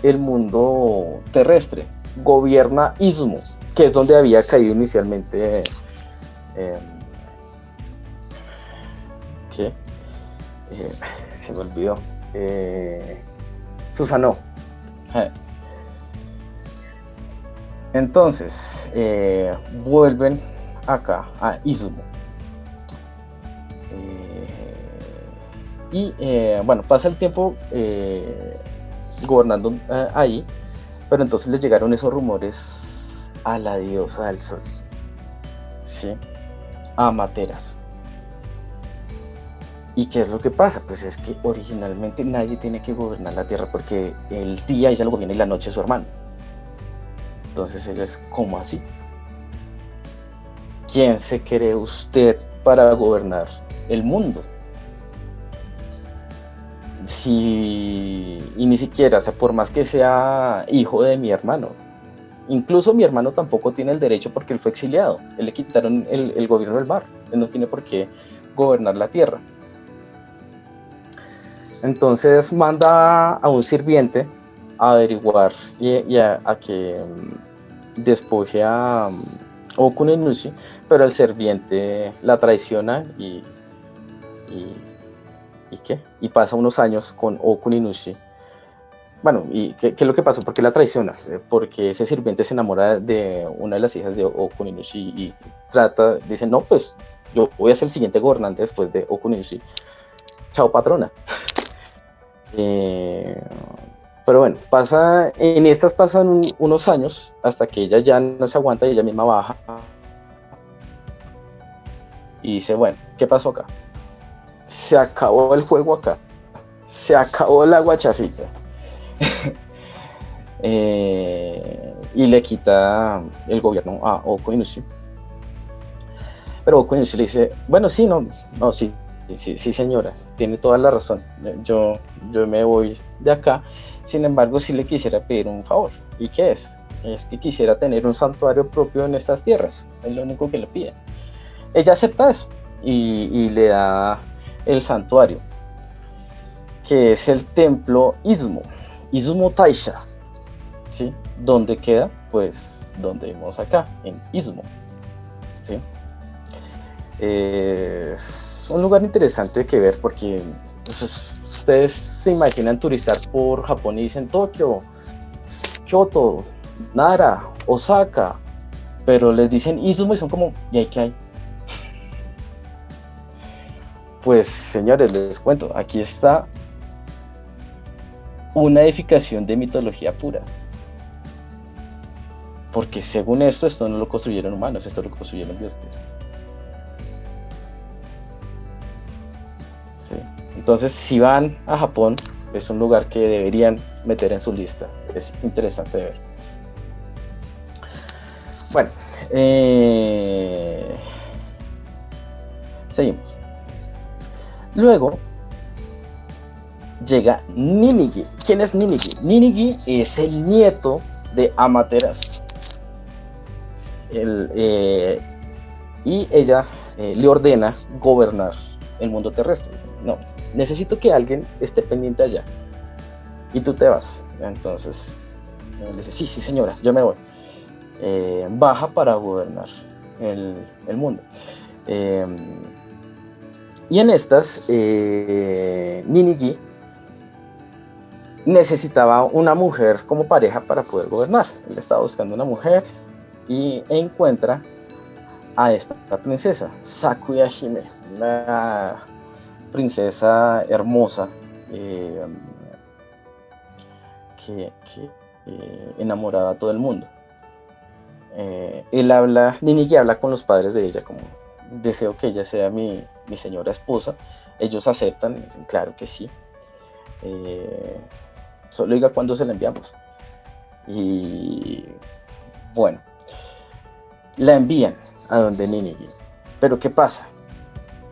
el mundo terrestre. Gobierna Izumo, que es donde había caído inicialmente. ¿Qué? Se me olvidó. Susanoo. Entonces vuelven acá a Izumo y bueno, pasa el tiempo gobernando ahí, pero entonces les llegaron esos rumores a la diosa del sol, ¿sí? A Amaterasu. ¿Y qué es lo que pasa? Pues es que originalmente nadie tiene que gobernar la tierra porque el día ella lo gobierna y la noche es su hermano. Entonces ella es, ¿cómo así? ¿Quién se cree usted para gobernar el mundo? Y ni siquiera, o sea, por más que sea hijo de mi hermano, incluso mi hermano tampoco tiene el derecho porque él fue exiliado, él le quitaron el gobierno del mar, él no tiene por qué gobernar la tierra. Entonces manda a un sirviente a averiguar y a que despoje a Oku Inushi, pero el sirviente la traiciona y ¿qué? Y pasa unos años con Oku Inushi. Bueno, ¿y qué es lo que pasó? ¿Por qué la traiciona? Porque ese sirviente se enamora de una de las hijas de Oku Inushi y dice, no, pues yo voy a ser el siguiente gobernante después de Oku Inushi. Chao, patrona. Eh, pero bueno, pasan unos años hasta que ella ya no se aguanta y ella misma baja y dice, bueno, ¿qué pasó acá? Se acabó el juego acá, se acabó la guachafita. Y le quita el gobierno a Oko Inushi. Pero Oko Inushi le dice, bueno, sí, no, sí, señora, tiene toda la razón. Yo me voy de acá. Sin embargo, sí le quisiera pedir un favor. ¿Y qué es? Es que quisiera tener un santuario propio en estas tierras. Es lo único que le pide. Ella acepta eso y le da el santuario, que es el templo Izumo Taisha. ¿Sí? ¿Dónde queda? Pues donde vimos acá, en Izumo. ¿Sí? Es un lugar interesante que ver porque pues, ustedes se imaginan turistar por Japón y dicen Tokio, Kyoto, Nara, Osaka, pero les dicen Izumo y son como, ¿y ahí qué hay? Pues señores, les cuento, aquí está una edificación de mitología pura. Porque según esto no lo construyeron humanos, esto lo construyeron dioses. Sí. Entonces, si van a Japón, es un lugar que deberían meter en su lista. Es interesante de ver. Bueno, seguimos. Luego llega Ninigi. ¿Quién es Ninigi? Ninigi es el nieto de Amaterasu. Y ella le ordena gobernar el mundo terrestre. Dice, no, necesito que alguien esté pendiente allá. Y tú te vas. Entonces, le dice, sí, señora, yo me voy. Baja para gobernar el mundo. Y en estas, Ninigi necesitaba una mujer como pareja para poder gobernar. Él estaba buscando una mujer y encuentra a esta princesa, Sakuya Hime, una princesa hermosa que enamoraba a todo el mundo. Ninigi habla con los padres de ella como deseo que ella sea mi señora esposa. Ellos aceptan y dicen claro que sí. Solo diga cuándo se la enviamos. Y bueno, la envían a donde Ninigi. Pero ¿qué pasa?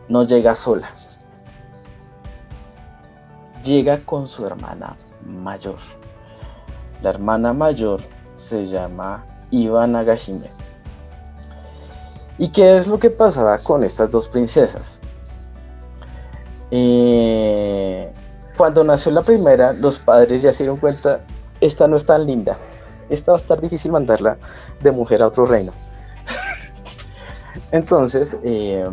No llega sola. Llega con su hermana mayor. La hermana mayor se llama Iba Nagashime. ¿Y qué es lo que pasaba con estas dos princesas? Cuando nació la primera, los padres ya se dieron cuenta, esta no es tan linda. Esta va a estar difícil mandarla de mujer a otro reino. Entonces, le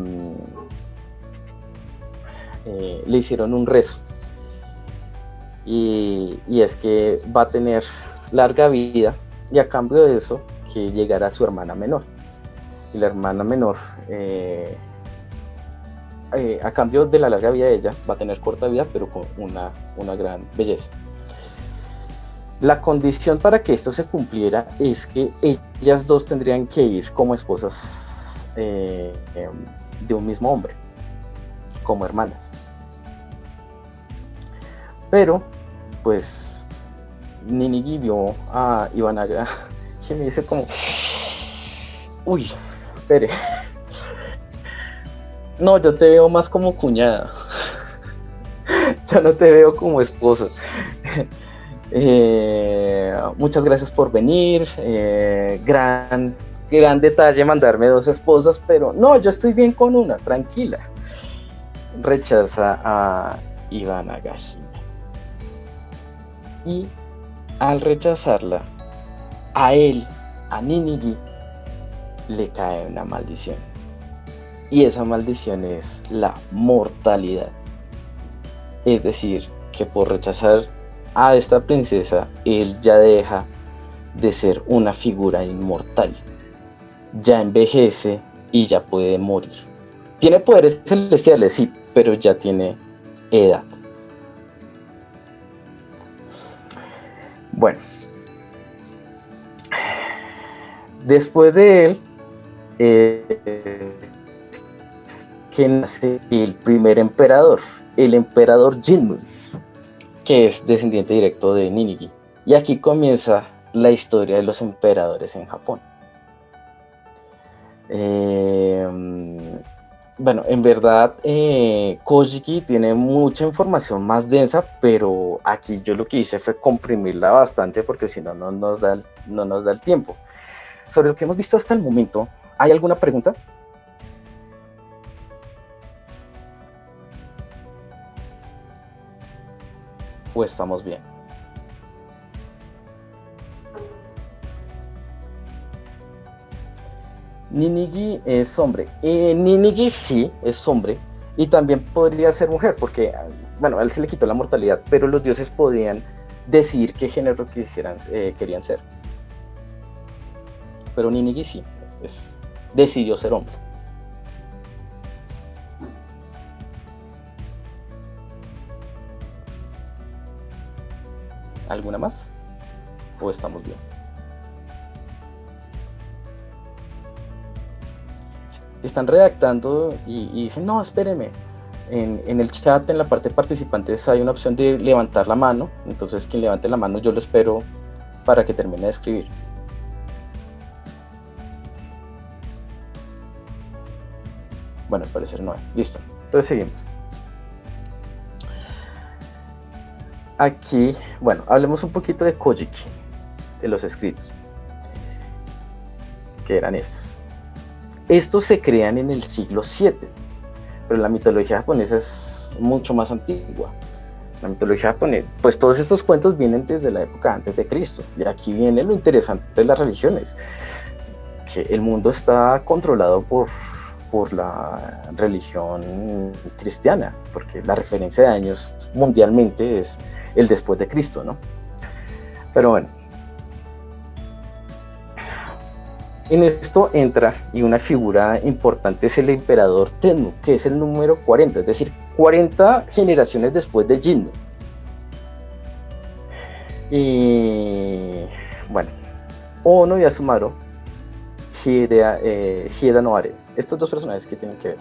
hicieron un rezo. Y es que va a tener larga vida y a cambio de eso, que llegará su hermana menor. Y la hermana menor, a cambio de la larga vida de ella, va a tener corta vida, pero con una gran belleza. La condición para que esto se cumpliera es que ellas dos tendrían que ir como esposas de un mismo hombre, como hermanas. Pero, pues, Ninigi vio a Ibanaga y me dice como, uy, espere, no, yo te veo más como cuñada, yo no te veo como esposa. Muchas gracias por venir, gran detalle mandarme dos esposas, pero no, yo estoy bien con una, tranquila. Rechaza a Iba Nagashime. Y al rechazarla, a él, a Ninigi, le cae una maldición. Y esa maldición es la mortalidad. Es decir, que por rechazar a esta princesa, él ya deja de ser una figura inmortal. Ya envejece y ya puede morir. Tiene poderes celestiales, sí, pero ya tiene edad. Bueno, después de él, que nace el primer emperador, el emperador Jinmu, que es descendiente directo de Ninigi. Y aquí comienza la historia de los emperadores en Japón. Bueno, en verdad, Kojiki tiene mucha información más densa, pero aquí yo lo que hice fue comprimirla bastante porque si no, no nos da el tiempo. Sobre lo que hemos visto hasta el momento, ¿hay alguna pregunta? ¿O estamos bien? Ninigi es hombre. Ninigi sí es hombre y también podría ser mujer porque, bueno, a él se le quitó la mortalidad, pero los dioses podían decidir qué género querían ser. Pero Ninigi sí, decidió ser hombre. ¿Alguna más? ¿O estamos bien? Están redactando y dicen, no, espéreme. En el chat, en la parte de participantes, hay una opción de levantar la mano. Entonces, quien levante la mano, yo lo espero para que termine de escribir. Bueno, al parecer no hay. Listo. Entonces, seguimos. Aquí, bueno, hablemos un poquito de Kojiki, de los escritos, que eran estos. Estos se crean en el siglo VII, pero la mitología japonesa es mucho más antigua. La mitología japonesa, pues todos estos cuentos vienen desde la época antes de Cristo. Y aquí viene lo interesante de las religiones, que el mundo está controlado por la religión cristiana, porque la referencia de años mundialmente es el después de Cristo, ¿no? Pero bueno, en esto entra, y una figura importante es el emperador Tenmu, que es el número 40, es decir, 40 generaciones después de Jinnu. Y bueno, Ono y Asumaro, Hieda no Are, estos dos personajes que tienen que ver,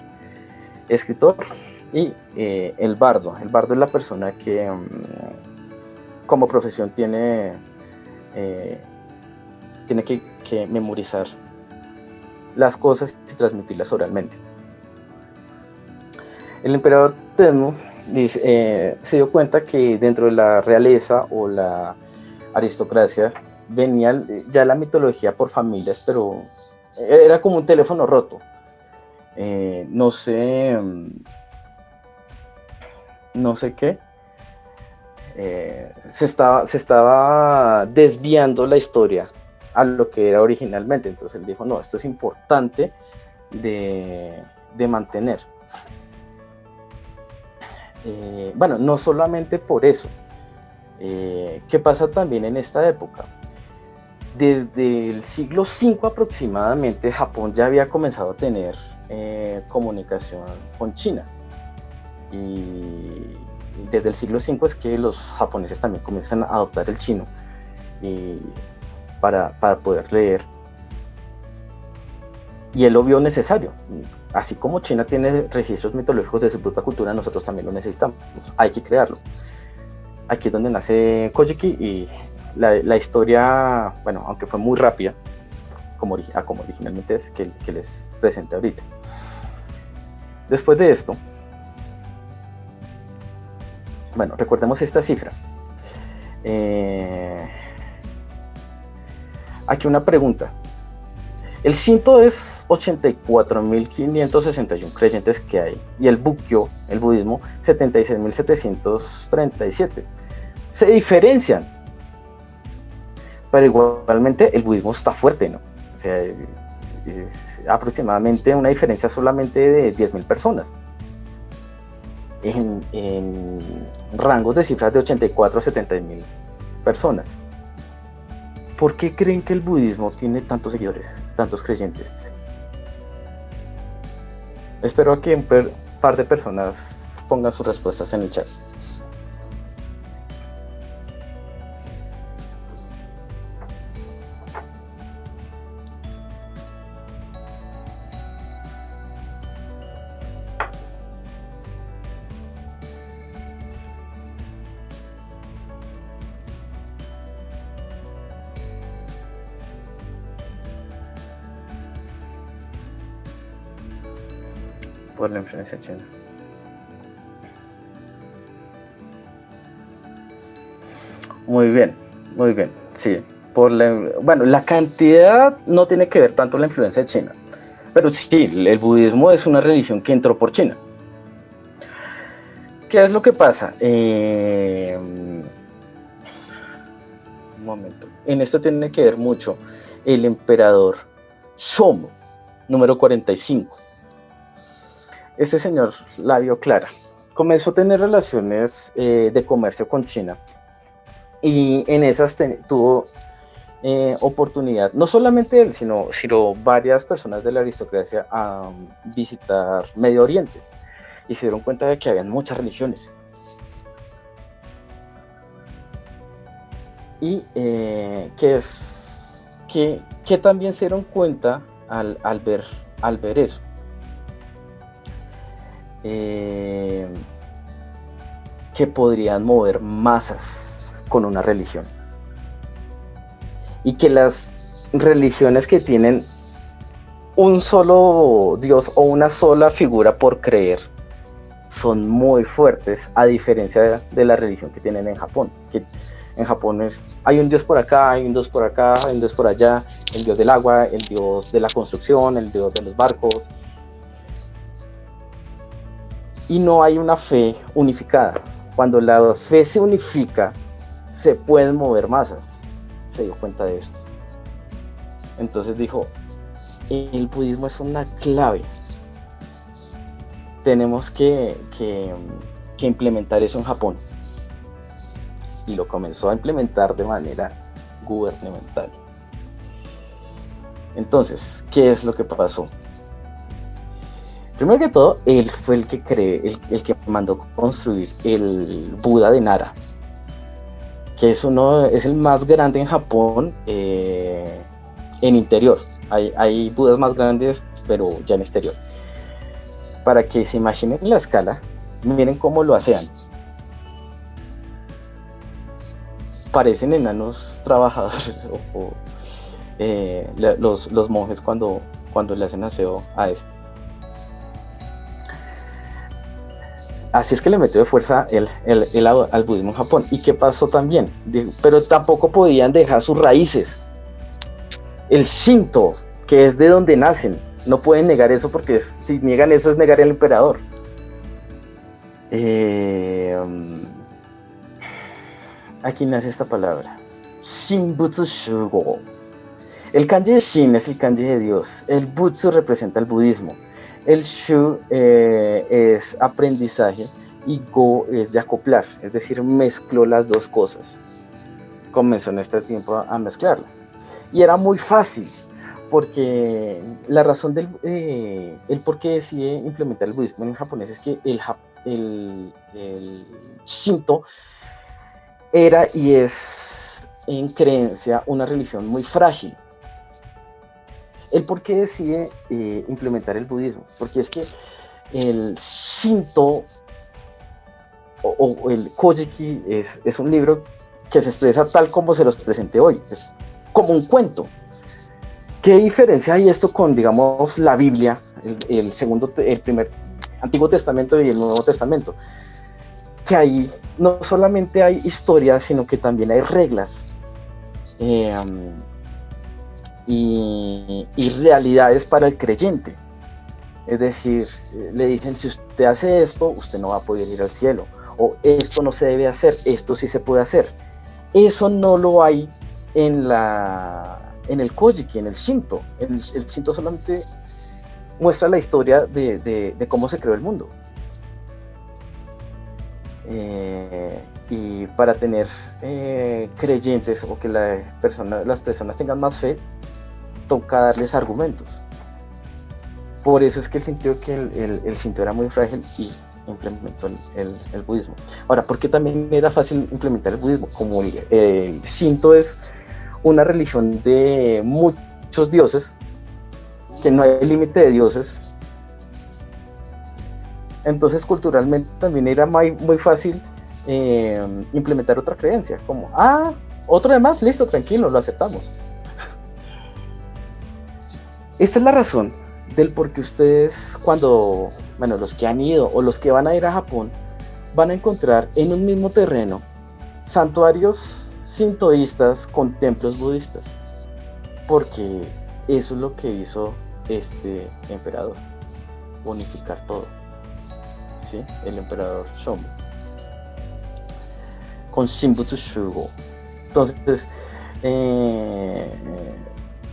escritor y el bardo. El bardo es la persona que como profesión tiene que memorizar las cosas y transmitirlas oralmente. El emperador Tenmu se dio cuenta que dentro de la realeza o la aristocracia venía ya la mitología por familias, pero era como un teléfono roto. No sé qué. Se estaba desviando la historia a lo que era originalmente. Entonces él dijo, no, esto es importante de mantener. Bueno, no solamente por eso. ¿Qué pasa también en esta época? Desde el siglo V aproximadamente, Japón ya había comenzado a tener comunicación con China. Y desde el siglo V es que los japoneses también comienzan a adoptar el chino para poder leer. Y él lo vio necesario. Así como China tiene registros mitológicos de su propia cultura, nosotros también lo necesitamos. Hay que crearlo. Aquí es donde nace Kojiki y la historia, bueno, aunque fue muy rápida, como originalmente es, que les presenté ahorita. Después de esto, bueno, recordemos esta cifra. Aquí una pregunta. El Shinto es 84.561 creyentes que hay, y el Bukkyo, el budismo, 76.737. Se diferencian, pero igualmente el budismo está fuerte, ¿no? O sea, es aproximadamente una diferencia solamente de 10.000 personas. En rangos de cifras de 84 a 70.000 personas. ¿Por qué creen que el budismo tiene tantos seguidores, tantos creyentes? Espero que un par de personas pongan sus respuestas en el chat. por la influencia china. Muy bien, sí. Bueno, la cantidad no tiene que ver tanto la influencia china, pero sí, el budismo es una religión que entró por China. ¿Qué es lo que pasa? Un momento. En esto tiene que ver mucho el emperador Shōmu, número 45. Este señor la vio clara. Comenzó a tener relaciones de comercio con China y en esas tuvo oportunidad, no solamente él, sino varias personas de la aristocracia a visitar Medio Oriente y se dieron cuenta de que habían muchas religiones. Y que también se dieron cuenta al ver eso. Que podrían mover masas con una religión. Y que las religiones que tienen un solo Dios o una sola figura por creer son muy fuertes, a diferencia de la religión que tienen en Japón. Que en Japón hay un Dios por acá, hay un Dios por acá, hay un Dios por allá, el Dios del agua, el Dios de la construcción, el Dios de los barcos. Y no hay una fe unificada. Cuando la fe se unifica, se pueden mover masas. Se dio cuenta de esto. Entonces dijo, el budismo es una clave. Tenemos que implementar eso en Japón. Y lo comenzó a implementar de manera gubernamental. Entonces, ¿qué es lo que pasó? Primero que todo, él fue el que mandó construir el Buda de Nara, que es el más grande en Japón en interior. Hay Budas más grandes, pero ya en exterior. Para que se imaginen la escala, miren cómo lo hacían. Parecen enanos trabajadores los monjes cuando le hacen aseo a este. Así es que le metió de fuerza al budismo en Japón. ¿Y qué pasó también? Pero tampoco podían dejar sus raíces. El Shinto, que es de donde nacen, no pueden negar eso, porque si niegan eso es negar al emperador. Aquí nace esta palabra, Shinbutsu Shugo. El kanji de Shin es el kanji de Dios. El Butsu representa el budismo. El Shu es aprendizaje y Go es de acoplar, es decir, mezcló las dos cosas. Comenzó en este tiempo a mezclarla. Y era muy fácil, porque la razón el por qué decide implementar el budismo en japonés es que el Shinto era y es en creencia una religión muy frágil. ¿El por qué decide implementar el budismo? Porque es que el Shinto o el Kojiki es un libro que se expresa tal como se los presenté hoy. Es como un cuento. ¿Qué diferencia hay esto con, digamos, la Biblia, el primer Antiguo Testamento y el Nuevo Testamento? Que ahí no solamente hay historias, sino que también hay reglas. Y realidades para el creyente. Es decir, le dicen, si usted hace esto, usted no va a poder ir al cielo, o esto no se debe hacer, esto sí se puede hacer. Eso no lo hay en el Kojiki, en el Shinto. El Shinto solamente muestra la historia de cómo se creó el mundo. Y para tener creyentes o que las personas tengan más fe, toca darles argumentos. Por eso es que él sintió que el Shinto era muy frágil y implementó el budismo. Ahora, ¿por qué también era fácil implementar el budismo? Como el Shinto es una religión de muchos dioses, que no hay límite de dioses, entonces culturalmente también era muy fácil implementar otra creencia, como, otro de más, listo, tranquilo, lo aceptamos. Esta es la razón del por qué ustedes, cuando bueno, los que han ido o los que van a ir a Japón, van a encontrar en un mismo terreno santuarios sintoístas con templos budistas, porque eso es lo que hizo este emperador, unificar todo, ¿sí? El emperador Shombu, con Shinbutsu Shugo. Entonces,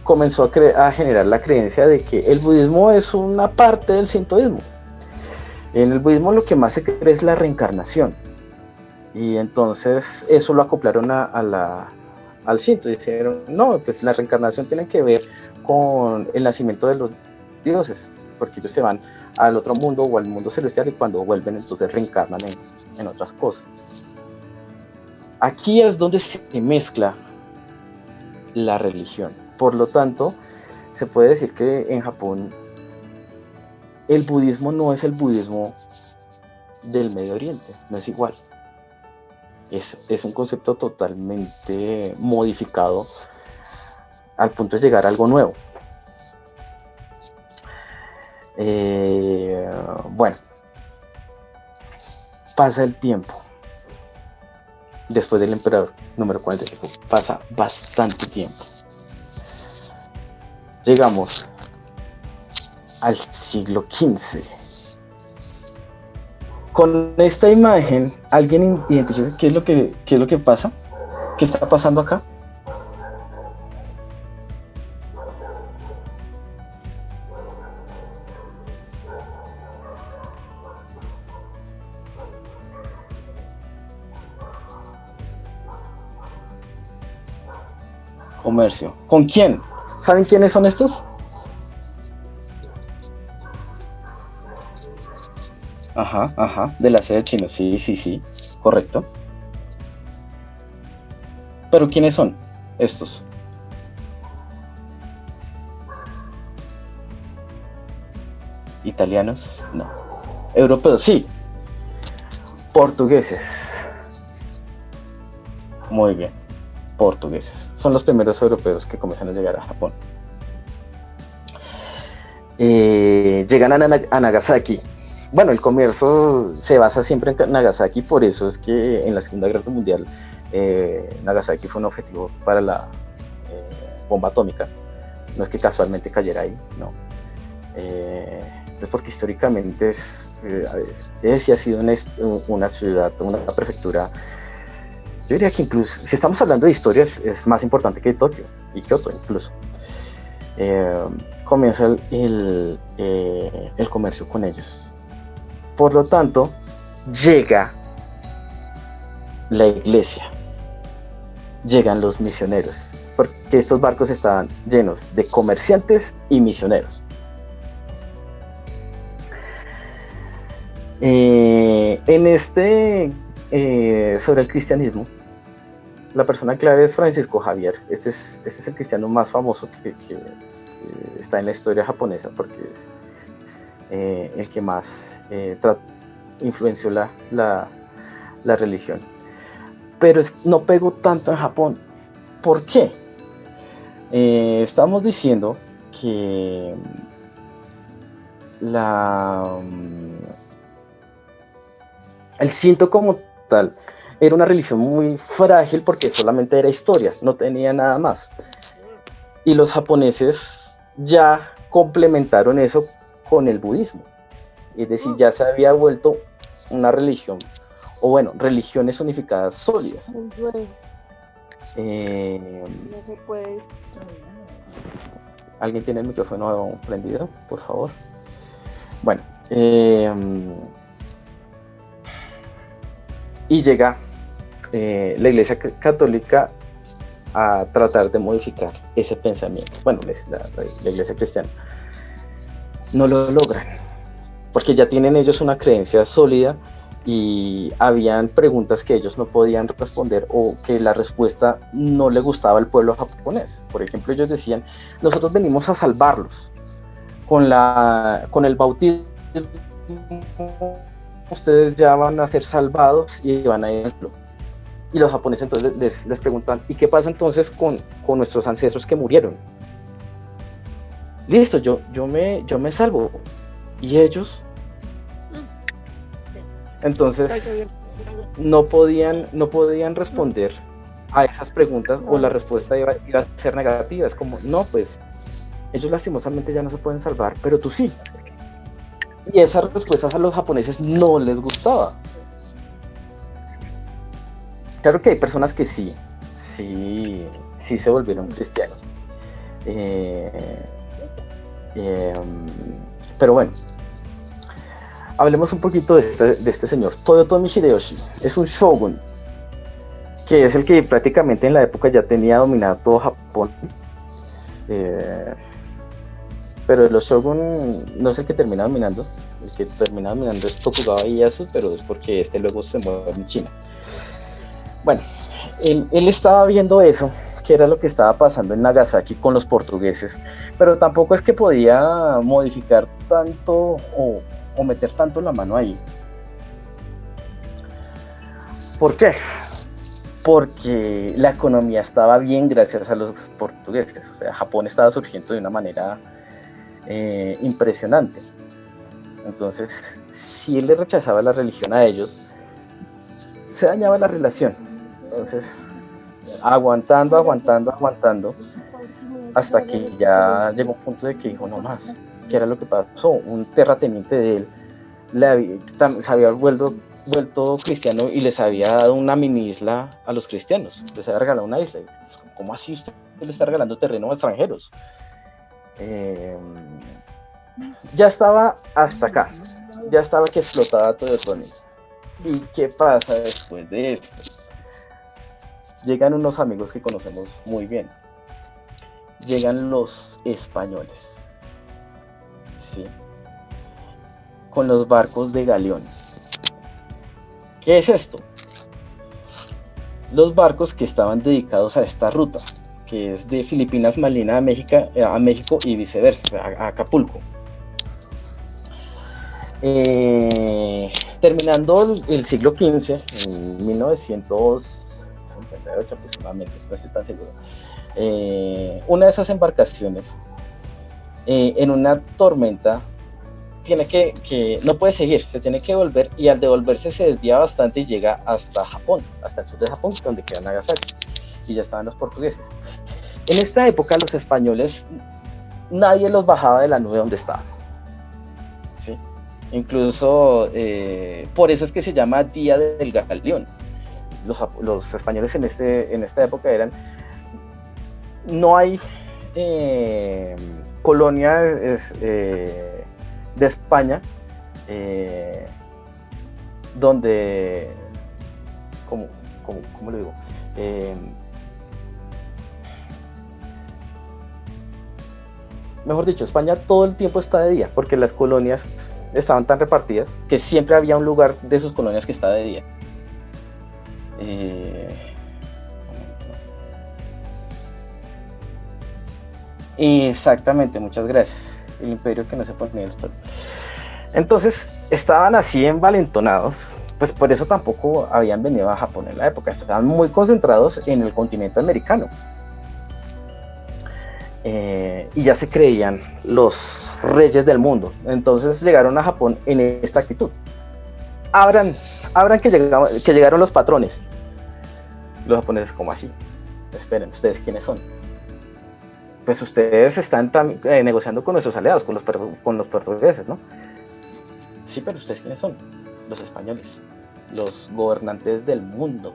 comenzó a generar la creencia de que el budismo es una parte del sintoísmo. En el budismo lo que más se cree es la reencarnación. Y entonces eso lo acoplaron al Shinto. Dijeron, no, pues la reencarnación tiene que ver con el nacimiento de los dioses, porque ellos se van al otro mundo o al mundo celestial y cuando vuelven entonces reencarnan en otras cosas. Aquí es donde se mezcla la religión. Por lo tanto, se puede decir que en Japón el budismo no es el budismo del Medio Oriente, no es igual. Es un concepto totalmente modificado al punto de llegar a algo nuevo. Bueno, pasa el tiempo. Después del emperador número 45, pasa bastante tiempo. Llegamos al siglo XV. Con esta imagen, ¿alguien identifica qué es lo que pasa? ¿Qué está pasando acá? Comercio. ¿Con quién? ¿Saben quiénes son estos? Ajá, de la sede china, sí, correcto. ¿Pero quiénes son estos? ¿Italianos? No. ¿Europeos? Sí. ¿Portugueses? Muy bien, portugueses. Son los primeros europeos que comienzan a llegar a Japón. Llegan a Nagasaki. Bueno, el comercio se basa siempre en Nagasaki, por eso es que en la Segunda Guerra Mundial Nagasaki fue un objetivo para la bomba atómica. No es que casualmente cayera ahí, no. Es porque históricamente sí ha sido una ciudad, una prefectura. Yo diría que incluso, si estamos hablando de historias, es más importante que Tokio y Kioto incluso. Comienza el comercio con ellos. Por lo tanto, llega la iglesia, llegan los misioneros, porque estos barcos estaban llenos de comerciantes y misioneros. Sobre el cristianismo, la persona clave es Francisco Javier. Este es el cristiano más famoso que está en la historia japonesa, porque es el que más influenció la religión. Pero no pegó tanto en Japón. ¿Por qué? Estamos diciendo que el Shinto como tal era una religión muy frágil porque solamente era historia, no tenía nada más. Y los japoneses ya complementaron eso con el budismo. Es decir, ya se había vuelto una religión, o bueno, religiones unificadas sólidas. No se puede. ¿Alguien tiene el micrófono prendido, por favor? Bueno, y llega la Iglesia Católica a tratar de modificar ese pensamiento. Bueno, la Iglesia cristiana. No lo logran, porque ya tienen ellos una creencia sólida y habían preguntas que ellos no podían responder o que la respuesta no le gustaba al pueblo japonés. Por ejemplo, ellos decían, nosotros venimos a salvarlos con el bautismo, ustedes ya van a ser salvados y van a ir al cielo. Y los japoneses entonces les preguntan, ¿y qué pasa entonces con nuestros ancestros que murieron? Listo, yo me salvo. ¿Y ellos? Entonces no podían responder a esas preguntas o la respuesta iba a ser negativa. Es como, no, pues ellos lastimosamente ya no se pueden salvar, pero tú sí. Y esas respuestas a los japoneses no les gustaba. Claro que hay personas que sí se volvieron cristianos. Pero bueno, hablemos un poquito de este señor. Toyotomi Hideyoshi es un shogun, que es el que prácticamente en la época ya tenía dominado todo Japón. Pero los shogun no es el que termina dominando. El que termina dominando es Tokugawa Ieyasu, pero es porque este luego se mueve en China. Bueno, él estaba viendo eso, que era lo que estaba pasando en Nagasaki con los portugueses, pero tampoco es que podía modificar tanto o meter tanto la mano ahí. ¿Por qué? Porque la economía estaba bien gracias a los portugueses. O sea, Japón estaba surgiendo de una manera impresionante. Entonces, si él le rechazaba la religión a ellos, se dañaba la relación. Entonces, aguantando, hasta que ya llegó un punto de que dijo no más. ¿Qué era lo que pasó? Un terrateniente de él se había vuelto cristiano y les había dado una mini isla a los cristianos. Les había regalado una isla. ¿Cómo así usted le está regalando terreno a extranjeros? Ya estaba hasta acá. Ya estaba que explotaba Toyotomi. ¿Y qué pasa después de esto? Llegan unos amigos que conocemos muy bien. Llegan los españoles. ¿Sí? Con los barcos de galeón. ¿Qué es esto? Los barcos que estaban dedicados a esta ruta, que es de Filipinas Malina a México y viceversa, a Acapulco. Terminando el siglo XV, en 1958 aproximadamente, no estoy tan seguro, una de esas embarcaciones, en una tormenta, no puede seguir, se tiene que devolver, y al devolverse se desvía bastante y llega hasta Japón, hasta el sur de Japón, donde queda Nagasaki, y ya estaban los portugueses. En esta época los españoles, nadie los bajaba de la nube donde estaban, ¿sí? Incluso por eso es que se llama Día del Galeón. Los españoles en esta época no hay colonia de España donde, ¿cómo le digo? Mejor dicho, España todo el tiempo está de día, porque las colonias estaban tan repartidas que siempre había un lugar de sus colonias que está de día. Exactamente, muchas gracias. El imperio que no se ponía el sol. Entonces estaban así envalentonados, pues por eso tampoco habían venido a Japón en la época, estaban muy concentrados en el continente americano. Y ya se creían los reyes del mundo. Entonces llegaron a Japón en esta actitud. Abran que llegaron los patrones. Los japoneses, ¿cómo así? Esperen, ¿ustedes quiénes son? Pues ustedes están negociando con nuestros aliados, con los portugueses, ¿no? Sí, pero ¿ustedes quiénes son? Los españoles, los gobernantes del mundo.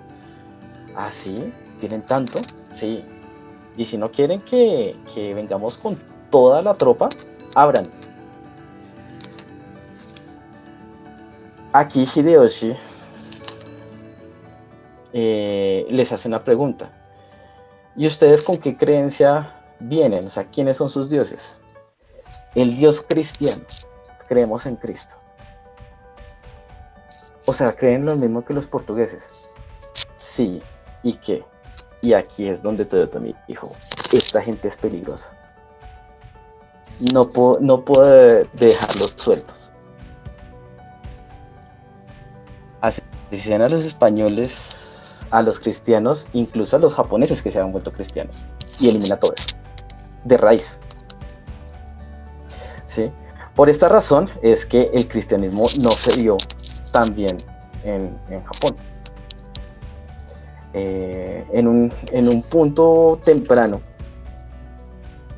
¿Ah, sí? ¿Tienen tanto? Sí. Y si no quieren que vengamos con toda la tropa, abran. Aquí Hideyoshi les hace una pregunta. ¿Y ustedes con qué creencia vienen? O sea, ¿quiénes son sus dioses? El Dios cristiano. Creemos en Cristo. O sea, ¿creen lo mismo que los portugueses? Sí. ¿Y qué? Y aquí es donde Toyotomi dijo, esta gente es peligrosa. No puedo dejarlos sueltos. Asesinan a los españoles, a los cristianos, incluso a los japoneses que se han vuelto cristianos. Y elimina todo eso. De raíz. ¿Sí? Por esta razón es que el cristianismo no se vio tan bien en Japón. En un punto temprano,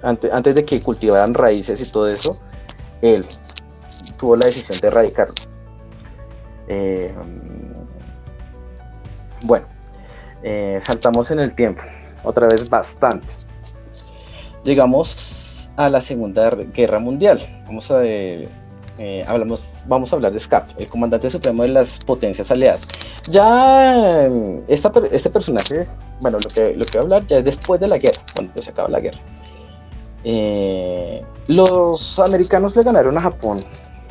antes de que cultivaran raíces y todo eso, él tuvo la decisión de erradicarlo. Bueno, saltamos en el tiempo, otra vez bastante. Llegamos a la Segunda Guerra Mundial. Vamos a hablar de SCAP, el comandante supremo de las potencias aliadas. Ya este personaje, bueno, lo que voy a hablar ya es después de la guerra, cuando se acaba la guerra. Los americanos le ganaron a Japón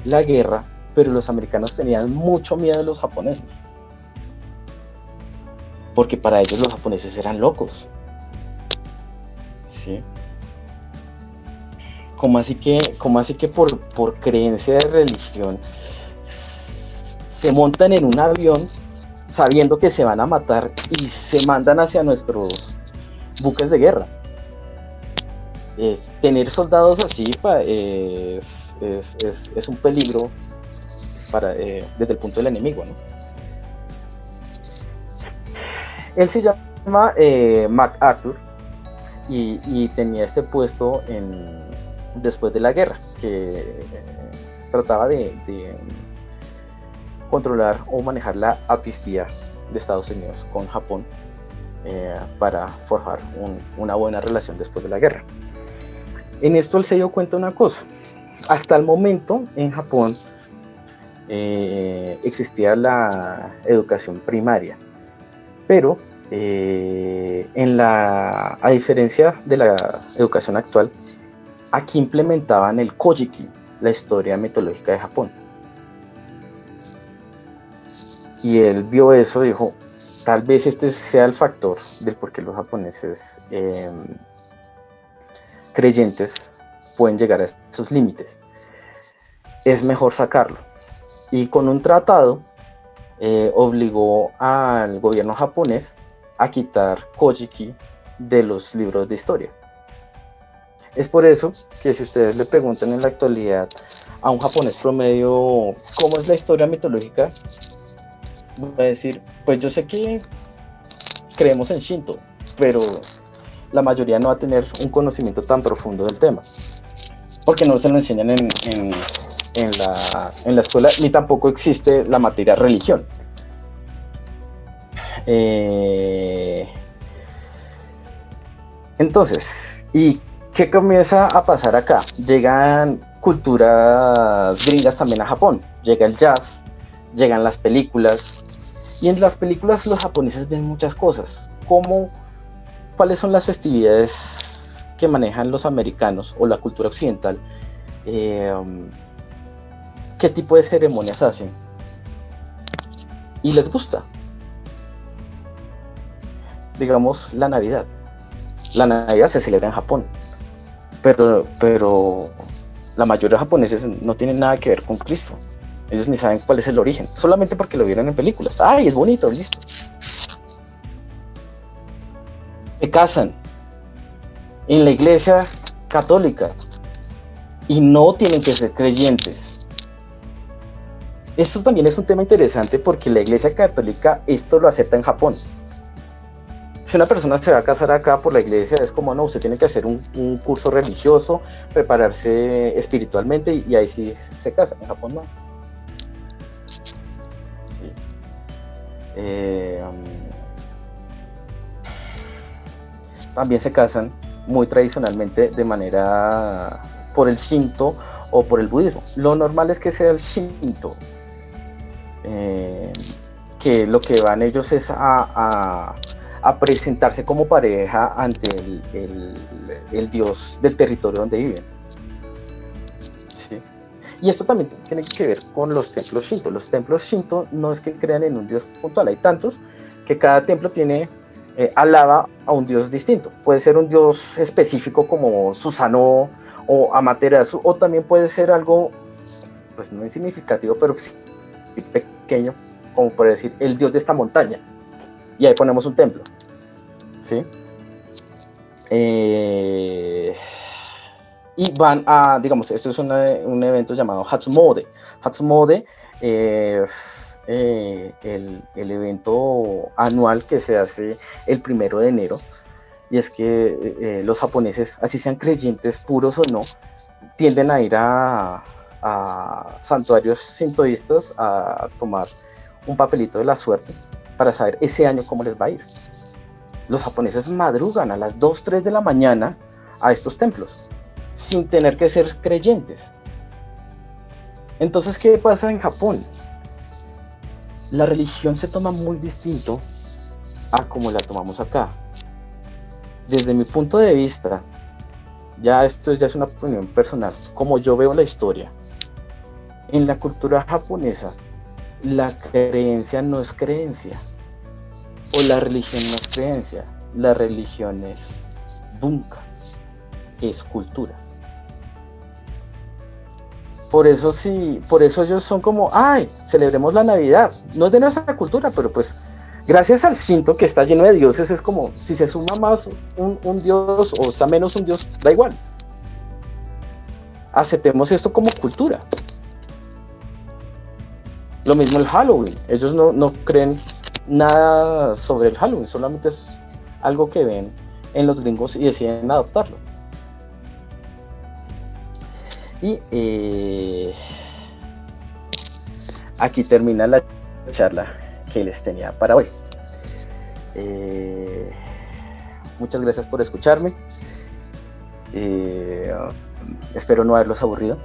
la guerra, pero los americanos tenían mucho miedo de los japoneses, porque para ellos los japoneses eran locos. ¿Sí? ¿Cómo así que por creencia de religión se montan en un avión sabiendo que se van a matar y se mandan hacia nuestros buques de guerra? Tener soldados así es un peligro desde el punto del enemigo, ¿no? Él se llama MacArthur y tenía este puesto después de la guerra, que trataba de controlar o manejar la amnistía de Estados Unidos con Japón para forjar una buena relación después de la guerra. En esto él se dio cuenta de una cosa. Hasta el momento en Japón existía la educación primaria, pero a diferencia de la educación actual, aquí implementaban el Kojiki, la historia mitológica de Japón. Y él vio eso y dijo, tal vez este sea el factor del por qué los japoneses creyentes pueden llegar a esos límites. Es mejor sacarlo. Y con un tratado obligó al gobierno japonés a quitar Kojiki de los libros de historia. Es por eso que si ustedes le preguntan en la actualidad a un japonés promedio cómo es la historia mitológica, va a decir, pues yo sé que creemos en Shinto, pero la mayoría no va a tener un conocimiento tan profundo del tema, porque no se lo enseñan en la escuela, ni tampoco existe la materia religión. Entonces, ¿y qué comienza a pasar acá? Llegan culturas gringas también a Japón, llega el jazz, llegan las películas, y en las películas los japoneses ven muchas cosas, como cuáles son las festividades que manejan los americanos o la cultura occidental, qué tipo de ceremonias hacen, y les gusta. Digamos, la Navidad. La Navidad se celebra en Japón, pero la mayoría de japoneses no tienen nada que ver con Cristo. Ellos ni saben cuál es el origen, solamente porque lo vieron en películas. ¡Ay, es bonito! Listo. Se casan en la iglesia católica y no tienen que ser creyentes. Esto también es un tema interesante porque la iglesia católica esto lo acepta en Japón. Si una persona se va a casar acá por la iglesia, es como, no, usted tiene que hacer un curso religioso, prepararse espiritualmente y ahí sí se casa. En Japón no. Sí. También se casan muy tradicionalmente de manera por el Shinto o por el budismo. Lo normal es que sea el Shinto, que lo que van ellos es a presentarse como pareja ante el dios del territorio donde viven. ¿Sí? Y esto también tiene que ver con los templos Shinto. Los templos Shinto no es que crean en un dios puntual, hay tantos que cada templo tiene alaba a un dios distinto. Puede ser un dios específico como Susanoo o Amaterasu, o también puede ser algo, pues no insignificativo, pero sí pequeño, como por decir el dios de esta montaña. Y ahí ponemos un templo. ¿Sí? Y van a, digamos, esto es un evento llamado Hatsumode. Hatsumode es el evento anual que se hace el 1 de enero, y es que los japoneses, así sean creyentes puros o no, tienden a ir a santuarios sintoístas a tomar un papelito de la suerte para saber ese año cómo les va a ir. Los japoneses madrugan a las 2, 3 de la mañana a estos templos, sin tener que ser creyentes. Entonces, ¿qué pasa en Japón? La religión se toma muy distinto a como la tomamos acá. Desde mi punto de vista, esto ya es una opinión personal, como yo veo la historia, en la cultura japonesa, la creencia no es creencia, o la religión no es creencia, la religión es bunka, es cultura. Por eso ellos son como, ay, celebremos la Navidad. No es de nuestra cultura, pero pues gracias al cinto que está lleno de dioses, es como, si se suma más un dios o está menos un dios, da igual. Aceptemos esto como cultura. Lo mismo el Halloween. Ellos no creen nada sobre el Halloween, solamente es algo que ven en los gringos y deciden adoptarlo. Y aquí termina la charla que les tenía para hoy. Muchas gracias por escucharme. Espero no haberlos aburrido.